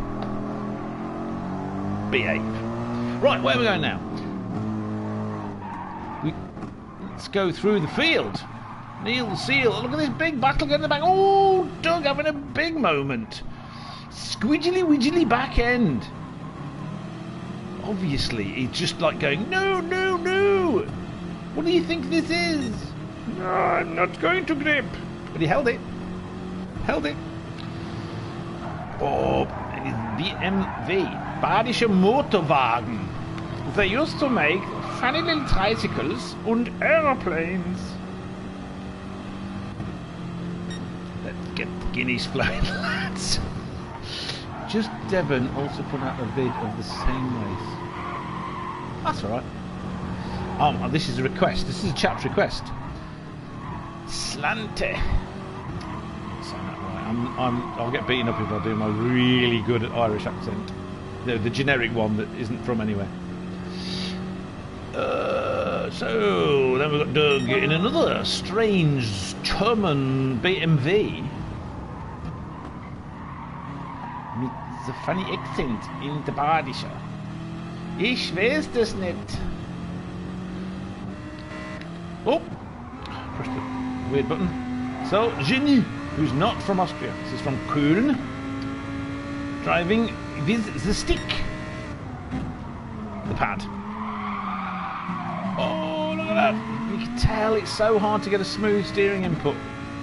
Behave. Right, where are we going now? Let's go through the field. Neil the Seal. Look at this big battle going in the back. Oh, Doug having a big moment. Squidgily widgily back end. Obviously, he's just like going, no, no, no. What do you think this is? No, I'm not going to grip. But he held it. Held it. Oh, BMW. Badische Motorwagen. They used to make funny little tricycles and aeroplanes. Let's get the guineas flowing, lads. Just Devon also put out a vid of the same race. That's alright. Oh, this is a request. This is a chat's request. Slante. I'll get beaten up if I do my really good Irish accent. The generic one that isn't from anywhere. So then we've got Doug in another strange German BMW. With the funny accent in the Badische. Ich weiß das nicht. Oh, press the weird button. So, Jenny, who's not from Austria, this is from Köln, driving with the stick, the pad. Oh, look at that! You can tell it's so hard to get a smooth steering input.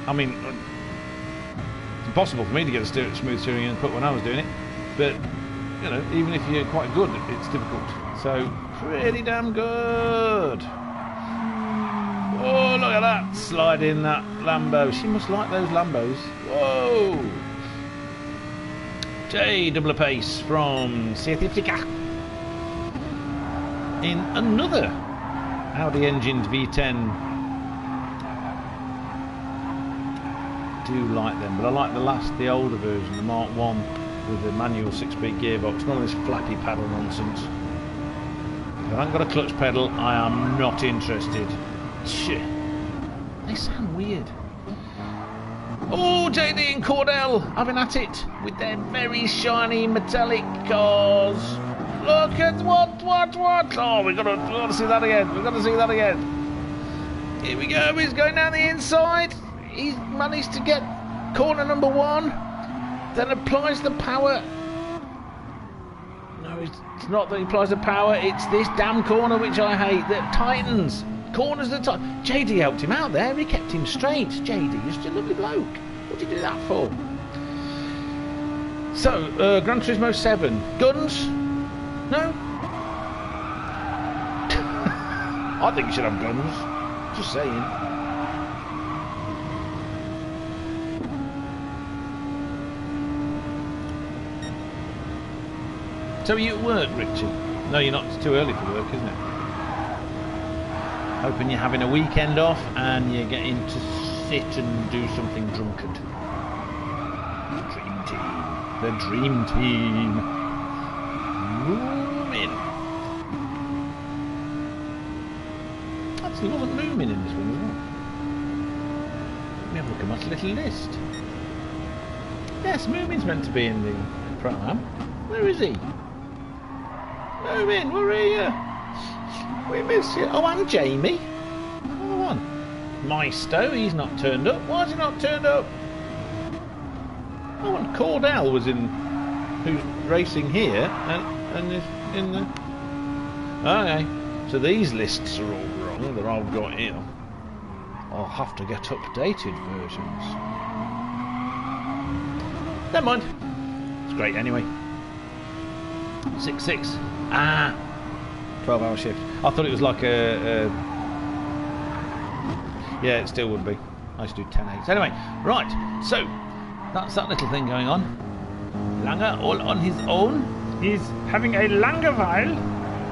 I mean, it's impossible for me to get a smooth steering input when I was doing it, but, you know, even if you're quite good, it's difficult. So, pretty damn good. Oh, look at that, slide in that Lambo. She must like those Lambos. Whoa! J double pace from South Africa. In another Audi engined V10. Do like them, but I like the older version, the Mark 1 with the manual 6-speed gearbox. None of this flappy paddle nonsense. If I haven't got a clutch pedal, I am not interested. They sound weird. Oh, JD and Cordell having at it with their very shiny metallic cars. Look at what? Oh, we've got to see that again. We've got to see that again. Here we go. He's going down the inside. He's managed to get corner number 1. Then applies the power. No, No, it's not that he applies the power. It's this damn corner which I hate. That tightens. Corners that tighten. JD helped him out there. He kept him straight. JD, you're still a lovely bloke. What did you do that for? So, Gran Turismo 7. Guns? No? I think you should have guns. Just saying. So are you at work, Richie? No, you're not. It's too early for work, isn't it? Hoping you're having a weekend off and you're getting to sit and do something drunkard. Dream team. The dream team. Moomin. Actually, wasn't Moomin in this one, was it? Let me have a look at my little list. Yes, Moomin's meant to be in the Pro-Am. Where is he? Moomin, where are you? We miss you. Oh, and Jamie. Come on. Maisto, he's not turned up. Why has he not turned up? Oh, and Cordell was in, who's racing here, and is in the... Okay, so these lists are all wrong that I've got here. I'll have to get updated versions. Never mind. It's great anyway. 6-6. Ah, 12-hour shift. I thought it was like a yeah, it still would be. I used to do 10-8. Anyway, right. So that's that little thing going on. Langer all on his own. He's having a Langeweile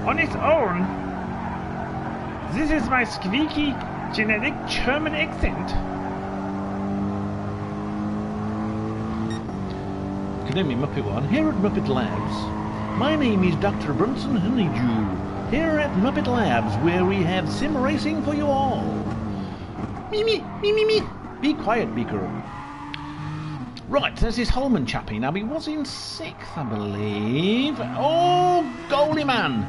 on his own. This is my squeaky genetic German accent. Good evening, Muppet One. Here at Muppet Labs. My name is Dr. Brunson Honeydew, here at Muppet Labs, where we have sim racing for you all. Me, me, me, me, me. Be quiet, Beaker. Right, there's this Holman chappie. Now, he was in 6th, I believe. Oh, Goalie Man.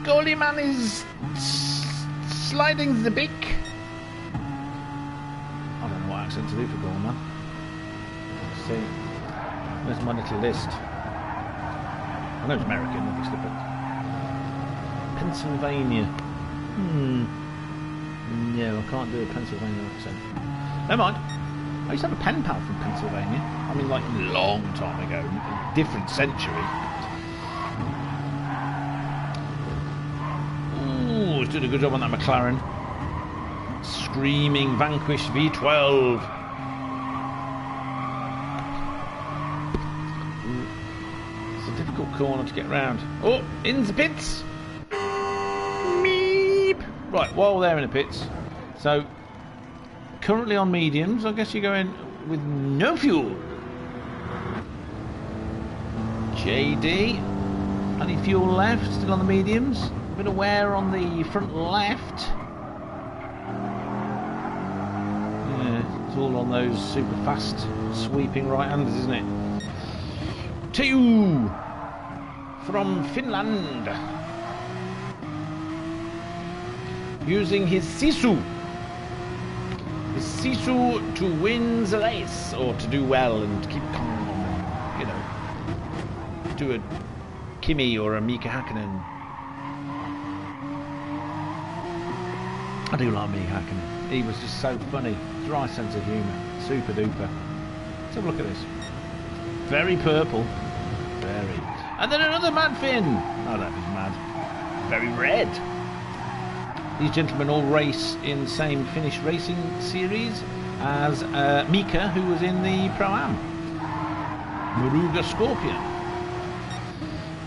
Goalie Man is sliding the beak. I don't know what accent to do for Goalie Man. Let's see. There's my little list. I know it's American, obviously, but Pennsylvania. No, I can't do a Pennsylvania accent. Never mind. I used to have a pen pal from Pennsylvania. I mean, like a long time ago, a different century. Ooh, he's doing a good job on that McLaren. Screaming Vanquish V12. Corner to get round. Oh, in the pits. Meep. Right, while they're in the pits. So, currently on mediums. I guess you're going with no fuel. JD. Plenty of fuel left. Still on the mediums. A bit of wear on the front left. Yeah, it's all on those super fast sweeping right-handers, isn't it? 2 from Finland, using his Sisu to win the race, or to do well and keep calm, you know, do a Kimi or a Mika Hakkinen. I do like Mika Hakkinen. He was just so funny, dry sense of humour, super duper. Let's have a look at this. Very purple, very. And then another mad Finn. I don't know if he's mad. Very red. These gentlemen all race in the same Finnish racing series as Mika, who was in the Pro-Am. Muruga Scorpion.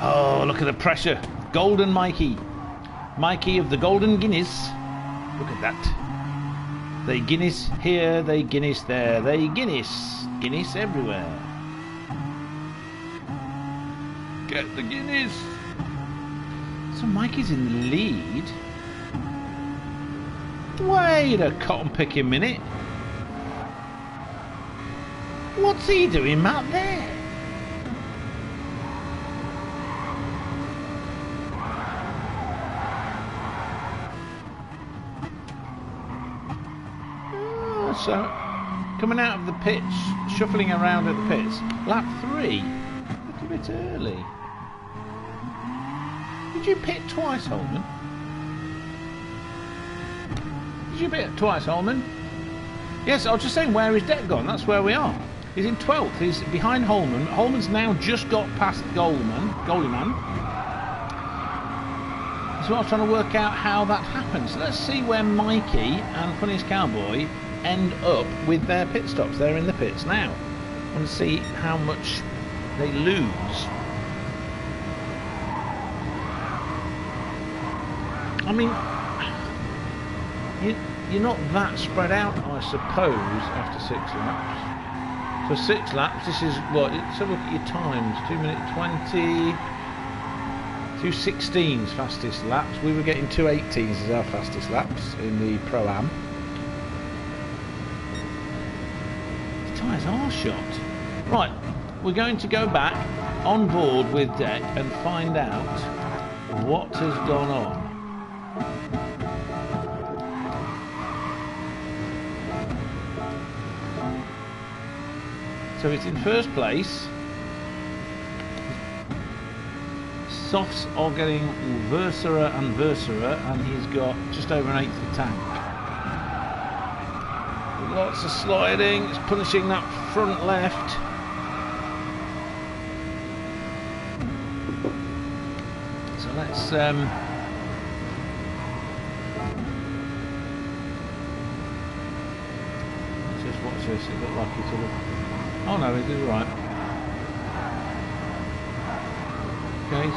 Oh, look at the pressure. Golden Mikey. Mikey of the Golden Guinness. Look at that. They Guinness here, they Guinness there, they Guinness. Guinness everywhere. Get the Guinness. So Mikey's in the lead. Wait a cotton picking minute. What's he doing out there? Oh, so coming out of the pits, shuffling around at the pits. Lap 3. A little bit early. Did you pit twice, Holman? Did you pit twice, Holman? Yes, I was just saying, where is Deck gone? That's where we are. He's in 12th. He's behind Holman. Holman's now just got past Goalie Man. So I was trying to work out how that happens. So let's see where Mikey and Funniest Cowboy end up with their pit stops. They're in the pits now. I want to see how much they lose. I mean, you're not that spread out, I suppose, after 6 laps. So 6 laps, this is what? Let's have a look at your times. 2 minutes 20. 2:16's fastest laps. We were getting 2:18's as our fastest laps in the Pro-Am. The tyres are shot. Right, we're going to go back on board with Deck and find out what has gone on. So it's in first place. Softs are getting Versera and Versera, and he's got just over an 1/8 of tank. Lots of sliding, it's punishing that front left. So let's just watch this. It looked like it's all. Oh no, it is right. Okay,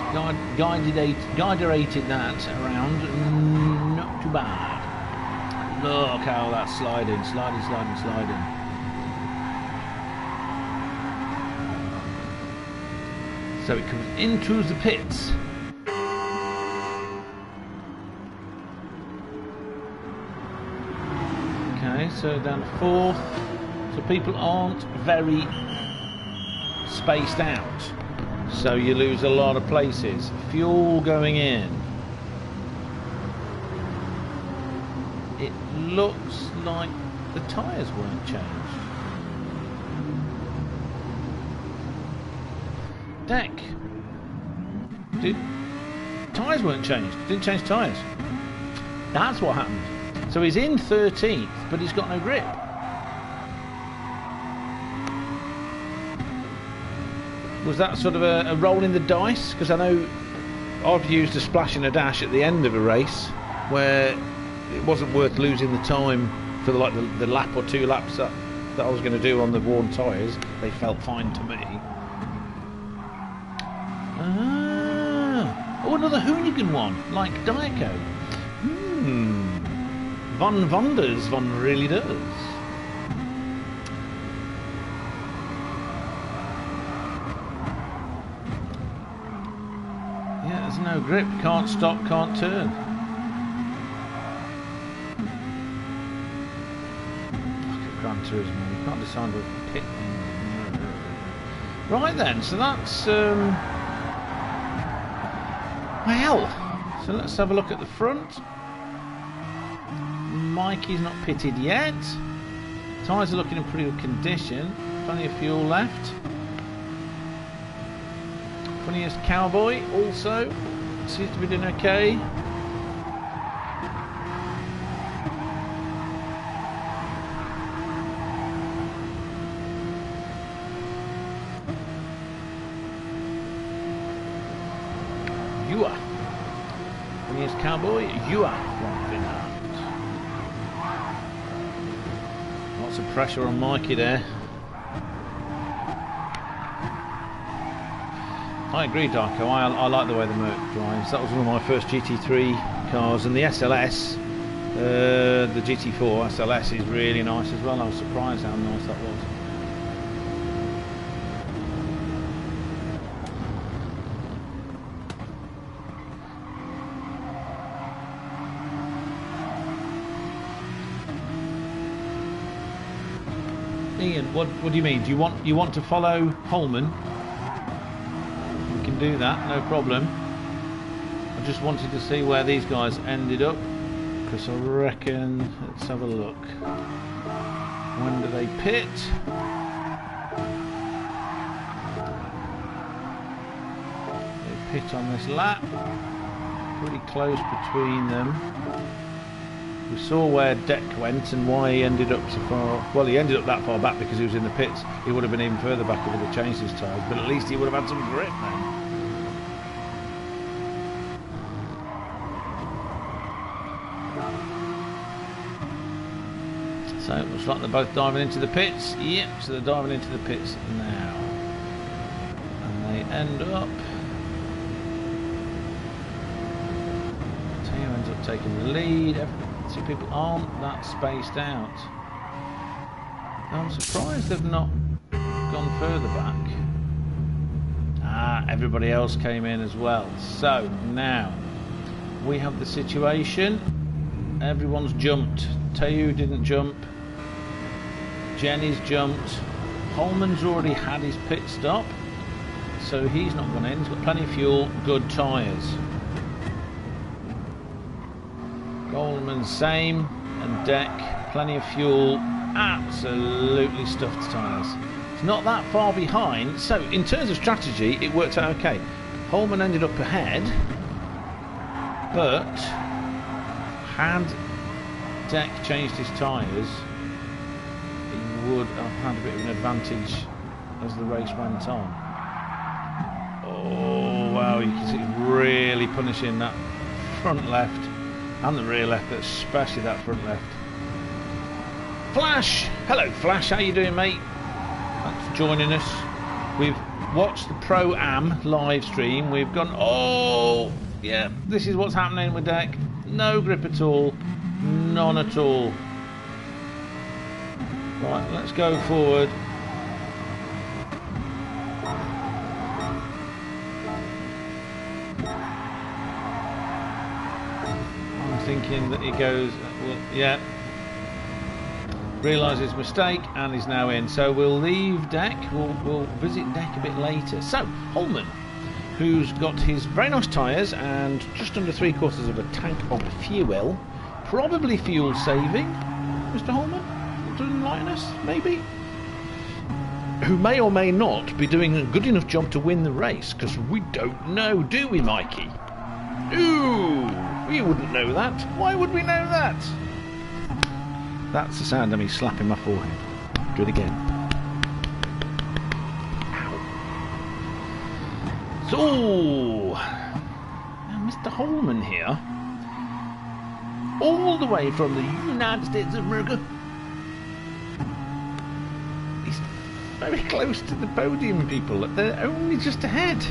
guiderated that around, not too bad. Look how that's sliding. So it comes into the pits. Okay, so down to 4th. So people aren't very spaced out. So you lose a lot of places. Fuel going in. It looks like the tyres weren't changed. Deck. Tyres weren't changed. Didn't change tyres. That's what happened. So he's in 13th, but he's got no grip. Was that sort of a roll in the dice? Because I know I've used a splash and a dash at the end of a race where it wasn't worth losing the time for the lap or 2 laps that I was going to do on the worn tyres. They felt fine to me. Oh, another hoonigan one, like Diaco. Von Wonders, Von really does. No grip, can't stop, can't turn. Look at Gran Turismo, you can't decide what pit. Right then, so that's well, so let's have a look at the front. Mikey's not pitted yet. Tyres are looking in pretty good condition. Plenty of fuel left. Funniest Cowboy also seems to be doing okay. You are. Funniest Cowboy, you are from Finland. Lots of pressure on Mikey there. I agree, Darko. I like the way the Merc drives. That was one of my first GT3 cars, and the SLS, the GT4 SLS is really nice as well. I was surprised how nice that was. Ian, what do you mean? Do you want to follow Holman? Do that, no problem. I just wanted to see where these guys ended up, because I reckon, let's have a look. When do they pit? They pit on this lap. pretty close between them. We saw where Deck went and why he ended up so far. Well, he ended up that far back because he was in the pits. He would have been even further back if he had changed his tyres, but at least he would have had some grip then. So it looks like they're both diving into the pits. Yep, so they're diving into the pits now. And they end up... Teo ends up taking the lead. See, people aren't that spaced out. I'm surprised they've not gone further back. Ah, everybody else came in as well. So now we have the situation. Everyone's jumped. Teo didn't jump. Jenny's jumped. Holman's already had his pit stop, so he's not gone in. He's got plenty of fuel, good tyres. Goldman same, and Deck, plenty of fuel, absolutely stuffed tyres. It's not that far behind, so in terms of strategy it worked out okay. Holman ended up ahead, but had Deck changed his tyres, he would have had a bit of an advantage as the race went on. Oh wow, you can see it's really punishing that front left and the rear left, but especially that front left. Flash! Hello Flash, how you doing mate? Thanks for joining us. We've watched the Pro-Am live stream. We've gone, oh yeah, this is what's happening with Deck. No grip at all, none at all. Right, let's go forward. Thinking that he goes, well, yeah, realises his mistake and is now in. So we'll leave Deck, we'll visit Deck a bit later. So Holman, who's got his very nice tyres and just under 3/4 of a tank of fuel, probably fuel saving, Mr. Holman, to enlighten us, maybe, who may or may not be doing a good enough job to win the race, because we don't know, do we, Mikey? Ooh, we wouldn't know that. Why would we know that? That's the sound of me slapping my forehead. Do it again. Ow. So, now Mr. Holman here, all the way from the United States of America, he's very close to the podium, people. They're only just ahead.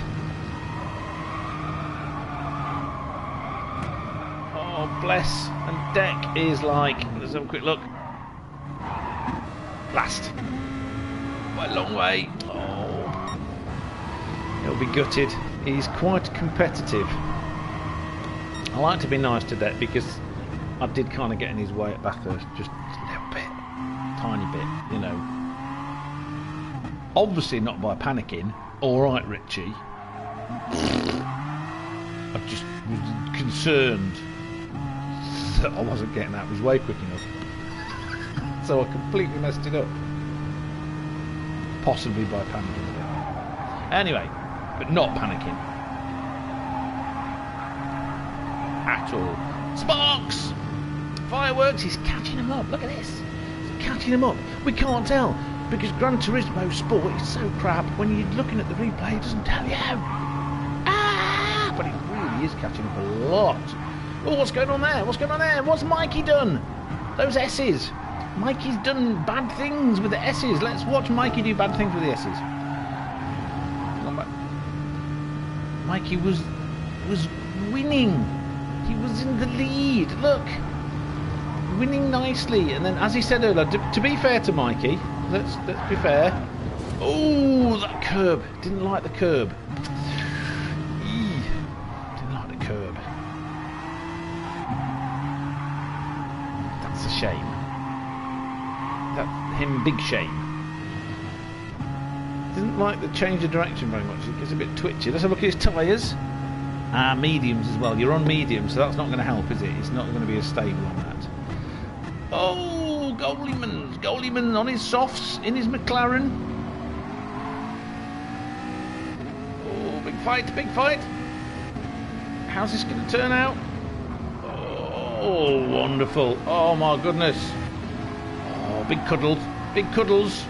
Bless, and Deck is like, let's have a quick look, last by a long way. Oh, he'll be gutted. He's quite competitive. I like to be nice to Deck because I did kind of get in his way at Bathurst, just a little bit, tiny bit, you know. Obviously not by panicking. Alright Richie, I just was concerned I wasn't getting out of his way quick enough, so I completely messed it up, possibly by panicking. Anyway, but not panicking at all. Sparks, fireworks. He's catching them up. Look at this. He's catching them up. We can't tell because Gran Turismo Sport is so crap. When you're looking at the replay, it doesn't tell you. But he really is catching up a lot. Oh, what's going on there? What's going on there? What's Mikey done? Those S's. Mikey's done bad things with the S's. Let's watch Mikey do bad things with the S's. Mikey was winning. He was in the lead. Look, winning nicely. And then, as he said earlier, to be fair to Mikey, let's be fair. Oh, that curb. Didn't like the curb. Didn't like the curb. That's a shame. That's him, big shame. Doesn't like the change of direction very much. It gets a bit twitchy. Let's have a look at his tyres. Mediums as well. You're on medium, so that's not going to help, is it? It's not going to be as stable on that. Oh, Goldieman on his softs in his McLaren. Oh, big fight, big fight. How's this going to turn out? Oh, wonderful. Oh, my goodness. Oh, big cuddles. Big cuddles.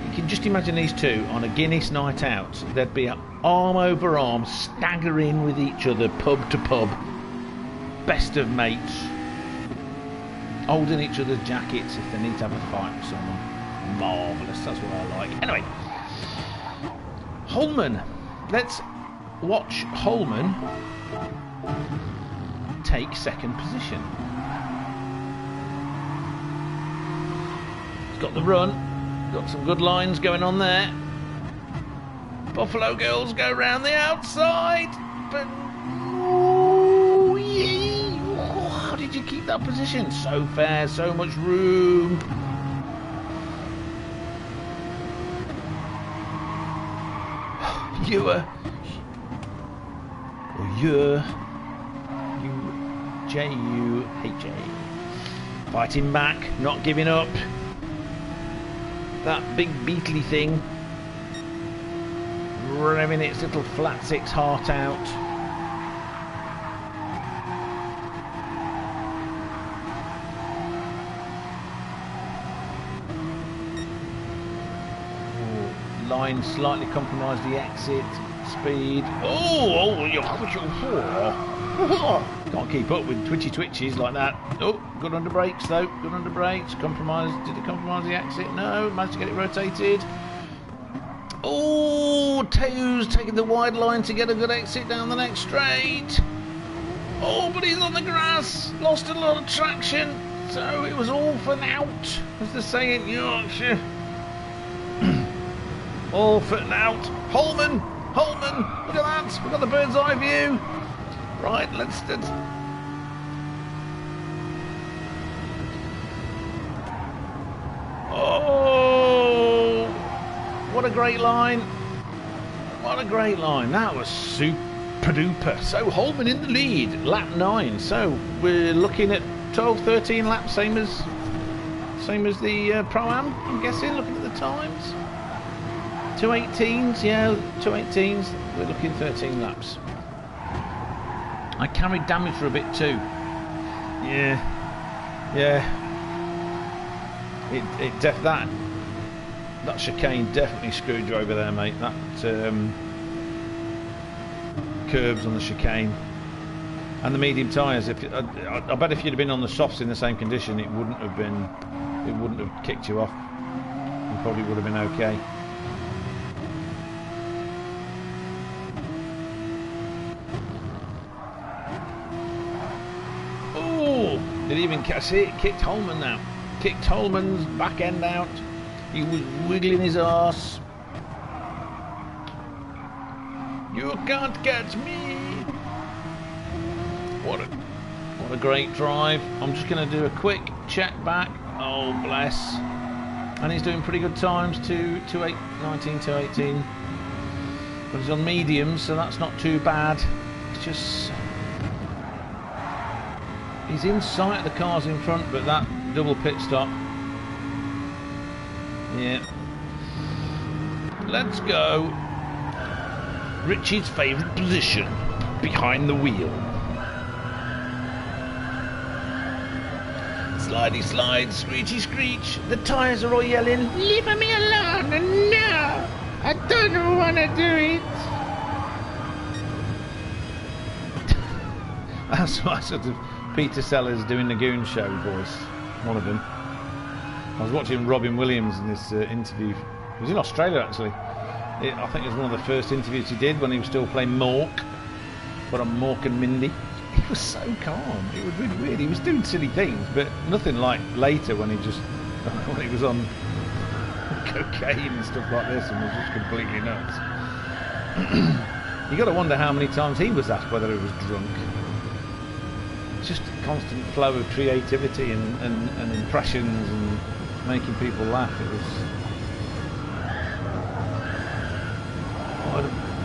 You can just imagine these two on a Guinness night out. They'd be arm over arm, staggering with each other, pub to pub. Best of mates. Holding each other's jackets if they need to have a fight with someone. Marvellous. That's what I like. Anyway. Holman. Let's watch Holman take second position. He's got the run. Got some good lines going on there. Buffalo Girls go round the outside. But oh, yeah. Oh, how did you keep that position? So fair, so much room. Juha. Fighting back, not giving up. That big beetly thing revving its little flat six heart out. Line slightly compromised the exit speed. Can't keep up with twitches like that. Oh, good under brakes though. Good under brakes. Compromised. Did it compromise the exit? No. Managed to get it rotated. Oh, Teo's taking the wide line to get a good exit down the next straight. Oh, but he's on the grass. Lost a lot of traction. So it was all for naught, as they say in Yorkshire. All for naught. Holman, look at that. We've got the bird's eye view. Right, let's oh, what a great line. What a great line. That was super duper. So Holman in the lead, lap 9. So we're looking at 12, 13 laps, same as the Pro-Am, I'm guessing, looking at the times. 2:18s, yeah, 2:18s. We're looking 13 laps. I carried damage for a bit too. Yeah. That chicane definitely screwed you over there, mate. That curbs on the chicane and the medium tyres. I bet if you'd have been on the softs in the same condition, it wouldn't have kicked you off. You probably would have been okay. Did he even see it? Kicked Holman now. Kicked Holman's back end out. He was wiggling his arse. You can't catch me. What a great drive. I'm just going to do a quick check back. Oh bless. And he's doing pretty good times. 2:19, 2:18. But he's on mediums, so that's not too bad. It's just. He's in sight of the cars in front, but that double pit stop. Yeah. Let's go. Richie's favourite position, behind the wheel. Slidey slide, screechy screech. The tyres are all yelling, leave me alone, no! I don't want to do it. That's my sort of Peter Sellers doing the Goon Show voice, one of them. I was watching Robin Williams in this interview. He was in Australia actually. I think it was one of the first interviews he did when he was still playing Mork. But on Mork and Mindy. He was so calm. It was really weird. He was doing silly things, but nothing like later when he was on cocaine and stuff like this and was just completely nuts. You got to wonder how many times he was asked whether he was drunk. Just a constant flow of creativity and impressions and making people laugh. It was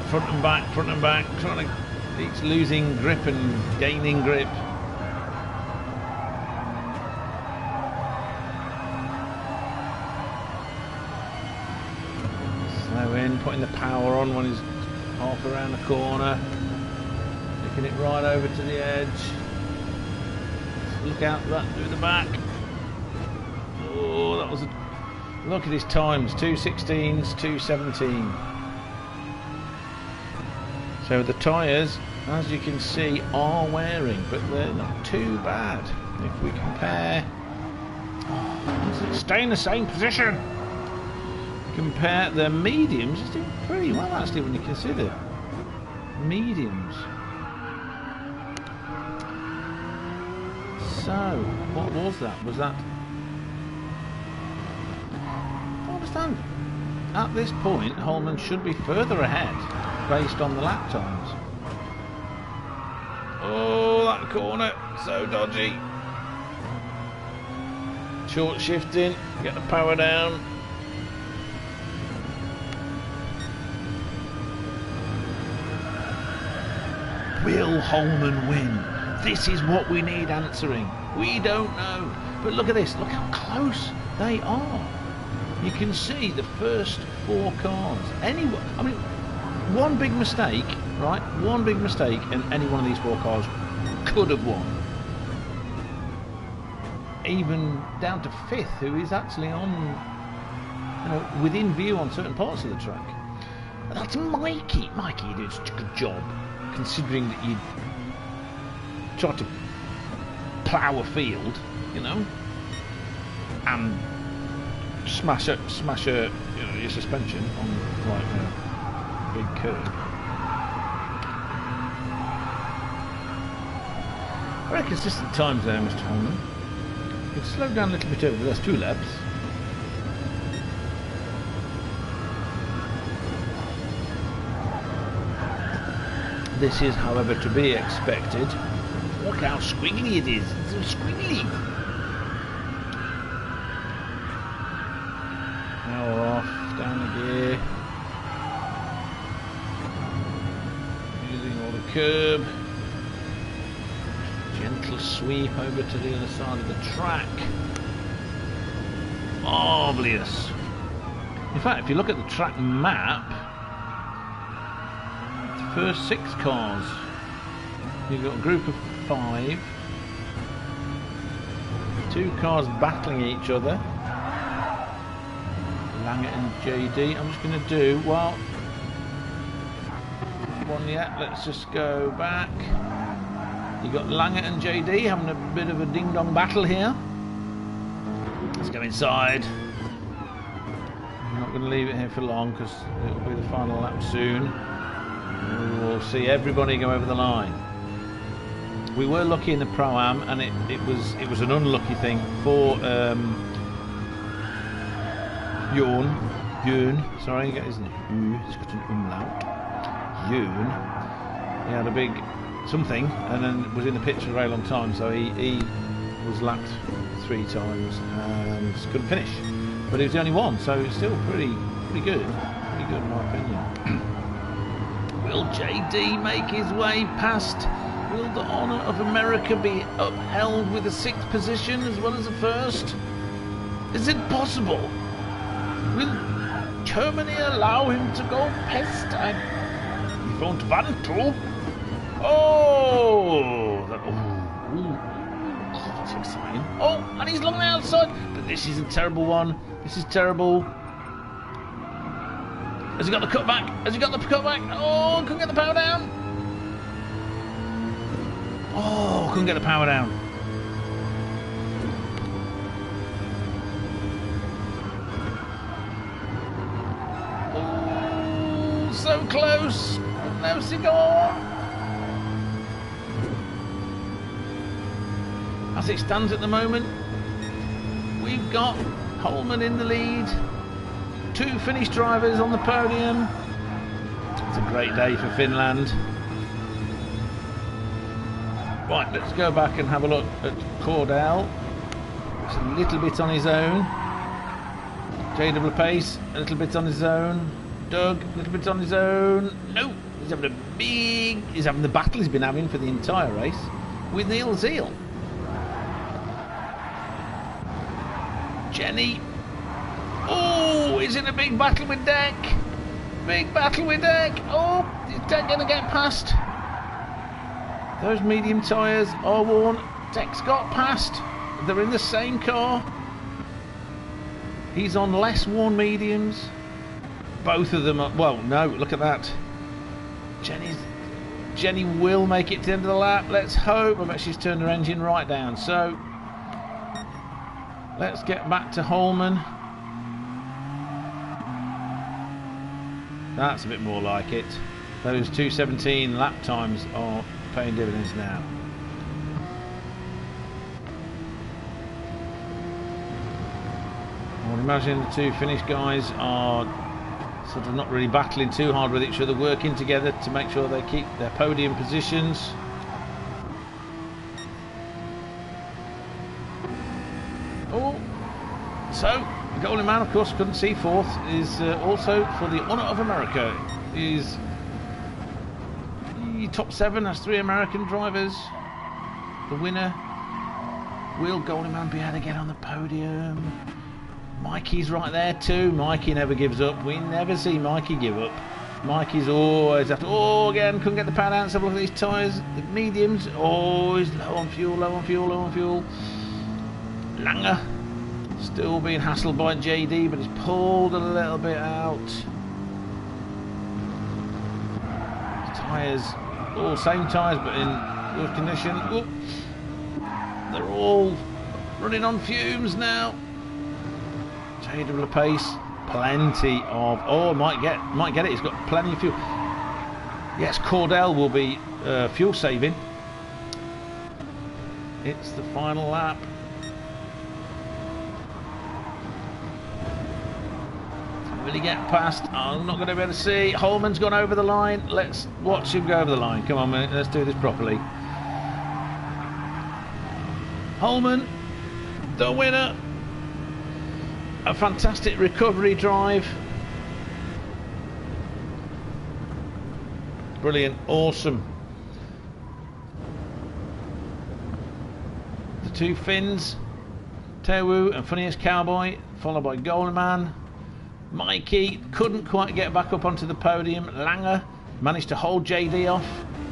front and back, trying to each losing grip and gaining grip. Slow in, putting the power on when he's half around the corner. Taking it right over to the edge. Look out for that through the back. Oh, that was a... Look at his times. 2:16s, 2:17. So the tyres, as you can see, are wearing, but they're not too bad. If we compare... Oh, stay in the same position. Compare the mediums, it's doing pretty well actually when you consider mediums. So, what was that? Was that... I don't understand. At this point, Holman should be further ahead based on the lap times. Oh, that corner, so dodgy. Short shifting, get the power down. Will Holman win? This is what we need answering. We don't know. But look at this, look how close they are. You can see the first 4 cars. I mean, one big mistake, right? One big mistake and any one of these 4 cars could have won. Even down to 5th, who is actually on, within view on certain parts of the track. And that's Mikey. Mikey, you did such a good job, considering that you tried to plough a field, and smash your suspension on quite a big curve. Very consistent times there, Mr. Holman. You can slow down a little bit over the last 2 laps. This is, however, to be expected. Look how squiggly it is. It's so squiggly. Power off, down the gear. Using all the curb. Gentle sweep over to the other side of the track. Marvellous. In fact, if you look at the track map, the first 6 cars, you've got a group of 5, 2 cars battling each other. Langert and JD. I'm just going to do, well, one yet. Let's just go back. You've got Langert and JD having a bit of a ding-dong battle here. Let's go inside. I'm not going to leave it here for long because it will be the final lap soon. We will see everybody go over the line. We were lucky in the Pro-Am, and it was an unlucky thing for Björn. Sorry, you got his name. He's got an umlaut. Björn. He had a big something, and then was in the pits for a very long time, so he was lapped 3 times and couldn't finish. But he was the only one, so it's still pretty good. Pretty good in my opinion. Will JD make his way past? Will the honour of America be upheld with a 6th position as well as a 1st? Is it possible? Will Germany allow him to go past? I won't want to. Oh, that's exciting. Oh, and he's along the outside. But this is a terrible one. This is terrible. Has he got the cutback? Has he got the cutback? Oh, couldn't get the power down. Oh, couldn't get the power down. Oh, so close. No cigar. As it stands at the moment, we've got Holman in the lead. 2 Finnish drivers on the podium. It's a great day for Finland. Right, let's go back and have a look at Cordell. It's a little bit on his own. JW Pace, a little bit on his own. Doug, a little bit on his own. No, he's having the battle he's been having for the entire race with Neil Zeal. Jenny. Oh, he's in a big battle with Deck. Big battle with Deck. Oh, is Deck going to get past? Those medium tyres are worn. Dex got past. They're in the same car. He's on less worn mediums. Both of them are... Well, no, look at that. Jenny will make it to the end of the lap. Let's hope. I bet she's turned her engine right down. So, let's get back to Holman. That's a bit more like it. Those 2:17 lap times are paying dividends now. I would imagine the two Finnish guys are sort of not really battling too hard with each other, working together to make sure they keep their podium positions. Oh, so the golden man, of course, couldn't see fourth, is also for the honour of America. Is the top 7 has 3 American drivers. The winner, will golden man be able to get on the podium? Mikey's right there too. Mikey never gives up. We never see Mikey give up. Mikey's always after. Oh, again, couldn't get the pad out. Have a look at these tyres. The mediums. Oh, he's low on fuel, low on fuel, low on fuel. Langer still being hassled by JD, but he's pulled a little bit out. Tyres, all same tyres, but in good condition. Oop. They're all running on fumes now. JD with a pace, plenty of. Oh, might get it. He's got plenty of fuel. Yes, Cordell will be fuel saving. It's the final lap. Will he get past? I'm not going to be able to see. Holman's gone over the line. Let's watch him go over the line. Come on, mate. Let's do this properly. Holman, the winner. A fantastic recovery drive. Brilliant. Awesome. The two Finns, Tewu and Funniest Cowboy, followed by Golden Man. Mikey couldn't quite get back up onto the podium. Langer managed to hold JD off.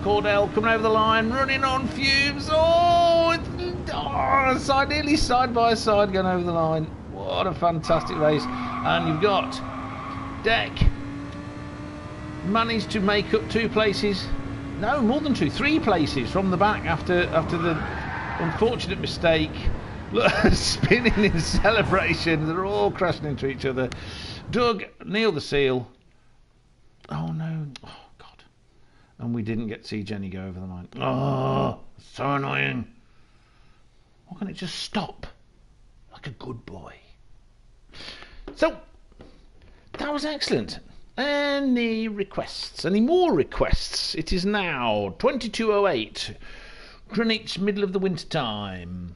Cordell coming over the line, running on fumes. Nearly side by side going over the line. What a fantastic race. And you've got Deck managed to make up 2 places. No, more than 2, 3 places from the back after the unfortunate mistake. Look, spinning in celebration. They're all crashing into each other. Doug, Neil the Seal. Oh no. Oh God. And we didn't get to see Jenny go over the line. Oh, so annoying. Why can't it just stop? Like a good boy. So, that was excellent. Any requests? Any more requests? It is now 22:08. Greenwich, middle of the winter time.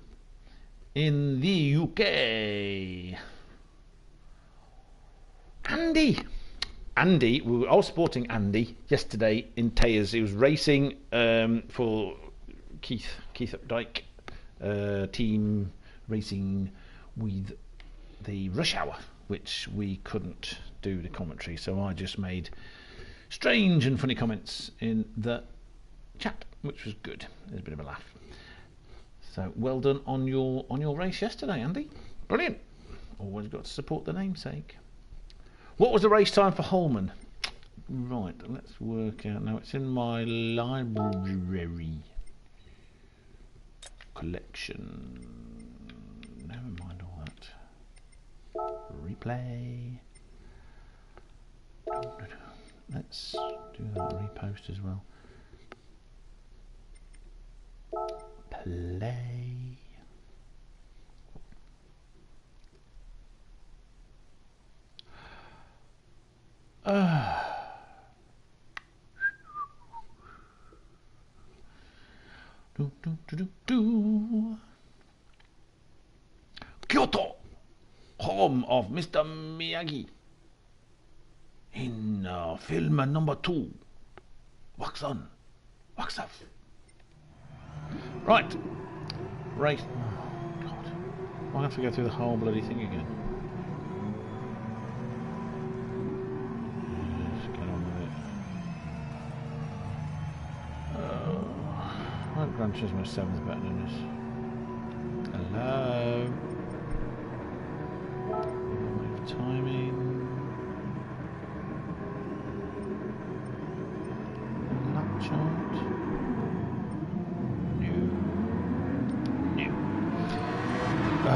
In the UK. Andy, I was supporting Andy yesterday in Tayers. He was racing for Keith Updike team, racing with the Rush Hour, which we couldn't do the commentary, so I just made strange and funny comments in the chat, which was good. There's a bit of a laugh. So well done on your race yesterday, Andy. Brilliant. Always got to support the namesake. What was the race time for Holman? Right, let's work out. Now it's in my library collection. Never mind all that. Replay. Let's do that repost as well. Play. Kyoto, home of Mr. Miyagi. In film number 2, wax on, wax off. Right, race. Oh, God, I have to go through the whole bloody thing again. Let's get on with it. hope Gran Turismo 7 is better than this. Hello. Wave timing. Lap chart. No.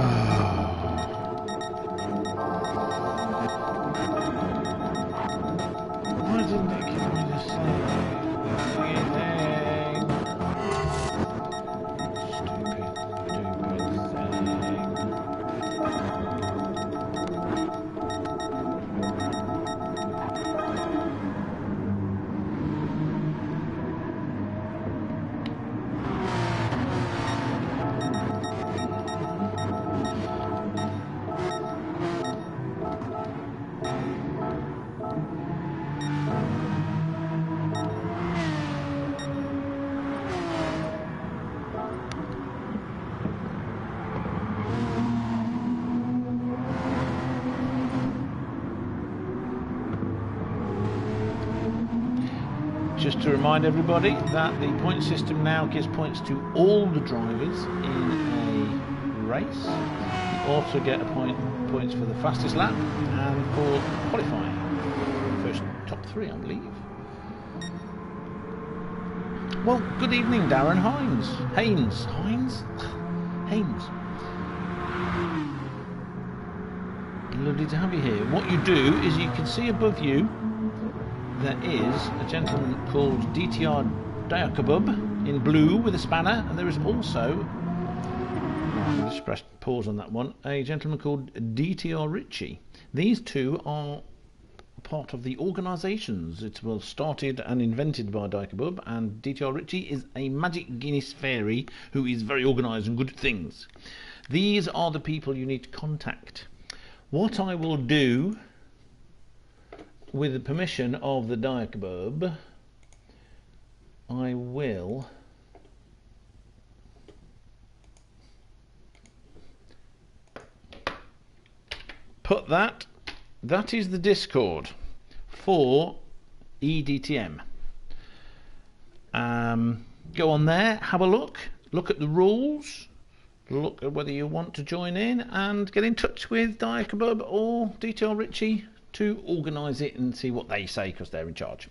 Why didn't it give me the same thing? Stupid thing. Just to remind everybody that the point system now gives points to all the drivers in a race. You also get points for the fastest lap and for qualifying. First top three, I believe. Well, good evening, Darren Haynes. Lovely to have you here. What you do is you can see above you there is a gentleman called DTR Diakabub in blue with a spanner, and there is also, I'm going to press pause on that one, a gentleman called DTR Richie. These two are part of the organisations. It was started and invented by Diakabub, and DTR Richie is a magic Guinness fairy who is very organised and good at things. These are the people you need to contact. What I will do, with the permission of the Diakabub, I will put that is the Discord for eDTM. Go on there, have a look at the rules, look at whether you want to join in, and get in touch with Diakabub or DTR Richie to organise it and see what they say, because they're in charge.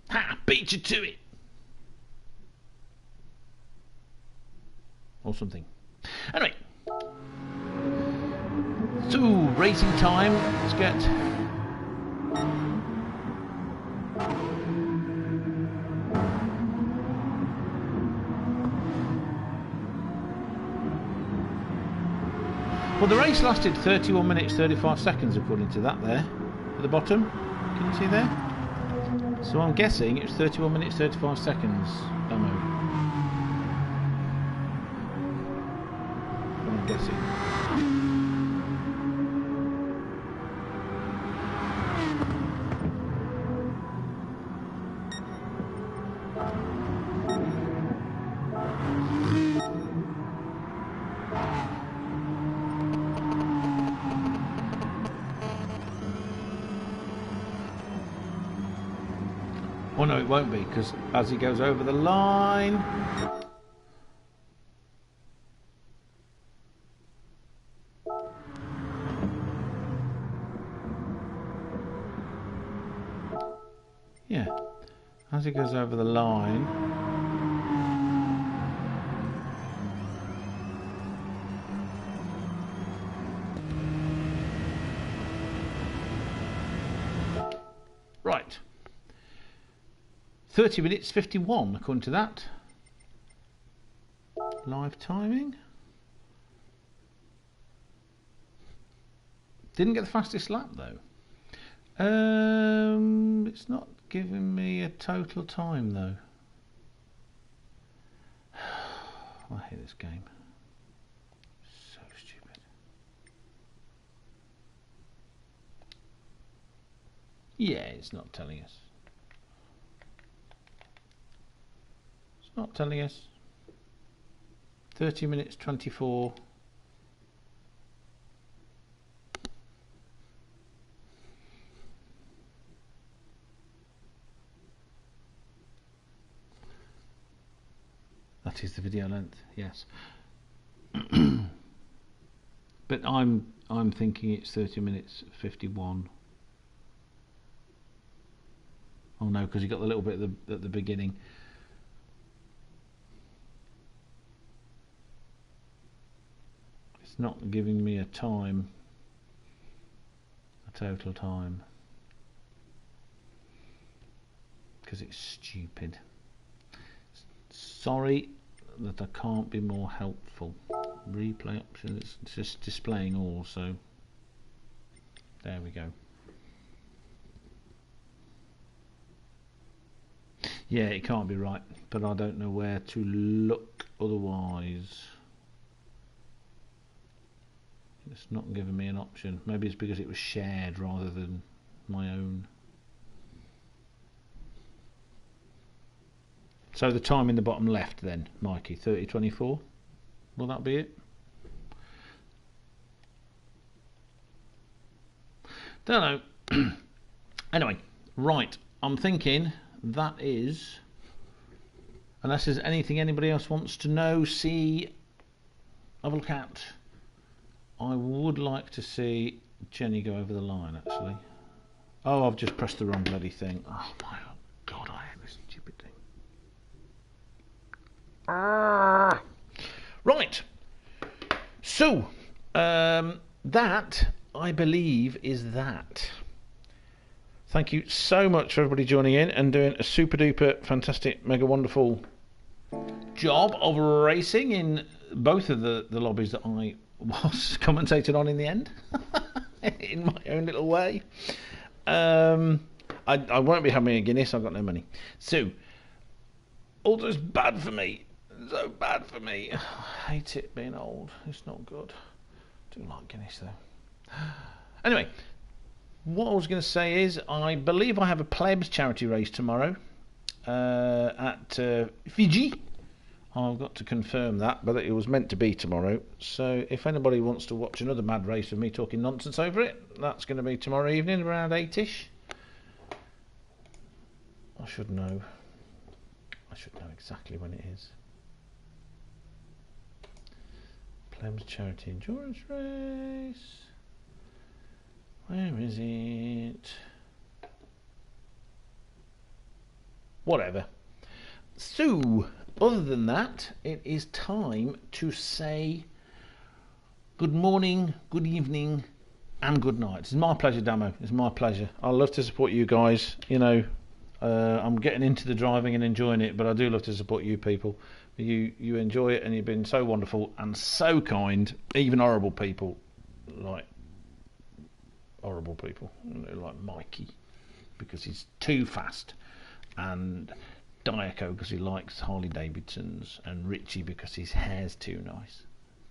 Ha! Beat you to it! Or something. Anyway. So, racing time. Let's get... Well, the race lasted 31 minutes 35 seconds according to that there at the bottom. Can you see there? So I'm guessing it's 31 minutes 35 seconds demo. I'm guessing. Oh no, it won't be, because as he goes over the line... Yeah, as he goes over the line... Right. 30 minutes 51 according to that. Live timing. Didn't get the fastest lap though. It's not giving me a total time though. I hate this game. So stupid. Yeah, it's not telling us. Not telling us. 30 minutes 24. That is the video length, yes. But I'm thinking it's 30 minutes 51. Oh no, because you got the little bit at the beginning. It's not giving me a time, a total time, because it's stupid. Sorry that I can't be more helpful. Replay options, it's just displaying all, so there we go. Yeah, it can't be right, but I don't know where to look otherwise. It's not giving me an option. Maybe it's because it was shared rather than my own. So the time in the bottom left then, Mikey, 30:24. Will that be it? Don't know. Anyway, right. I'm thinking that is, unless there's anything anybody else wants to know, see, have a look at. I would like to see Jenny go over the line, actually. Oh, I've just pressed the wrong bloody thing. Oh my God, I hate this stupid thing. Right. So, that, I believe, is that. Thank you so much for everybody joining in and doing a super duper fantastic mega wonderful job of racing in both of the lobbies that I was commentating on in the end in my own little way. I won't be having a Guinness, I've got no money, so all is bad for me, so bad for me. I hate it being old, it's not good. I do like Guinness though. Anyway, what I was going to say is, I believe I have a plebs charity race tomorrow at Fiji. I've got to confirm that, but it was meant to be tomorrow. So if anybody wants to watch another mad race with me talking nonsense over it, that's going to be tomorrow evening around 8ish. I should know. I should know exactly when it is. Plebs charity endurance race. Where is it? Whatever. So, other than that, it is time to say good morning, good evening, and good night. It's my pleasure, Damo. It's my pleasure. I love to support you guys. You know, I'm getting into the driving and enjoying it, but I do love to support you people. You enjoy it, and you've been so wonderful and so kind. Even horrible people, like Mikey, because he's too fast, and Diaco because he likes Harley Davidsons, and Richie because his hair's too nice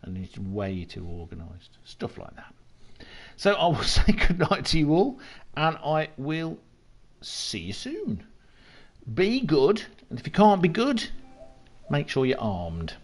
and he's way too organised, stuff like that. So I will say good night to you all, and I will see you soon. Be good, and if you can't be good, make sure you're armed.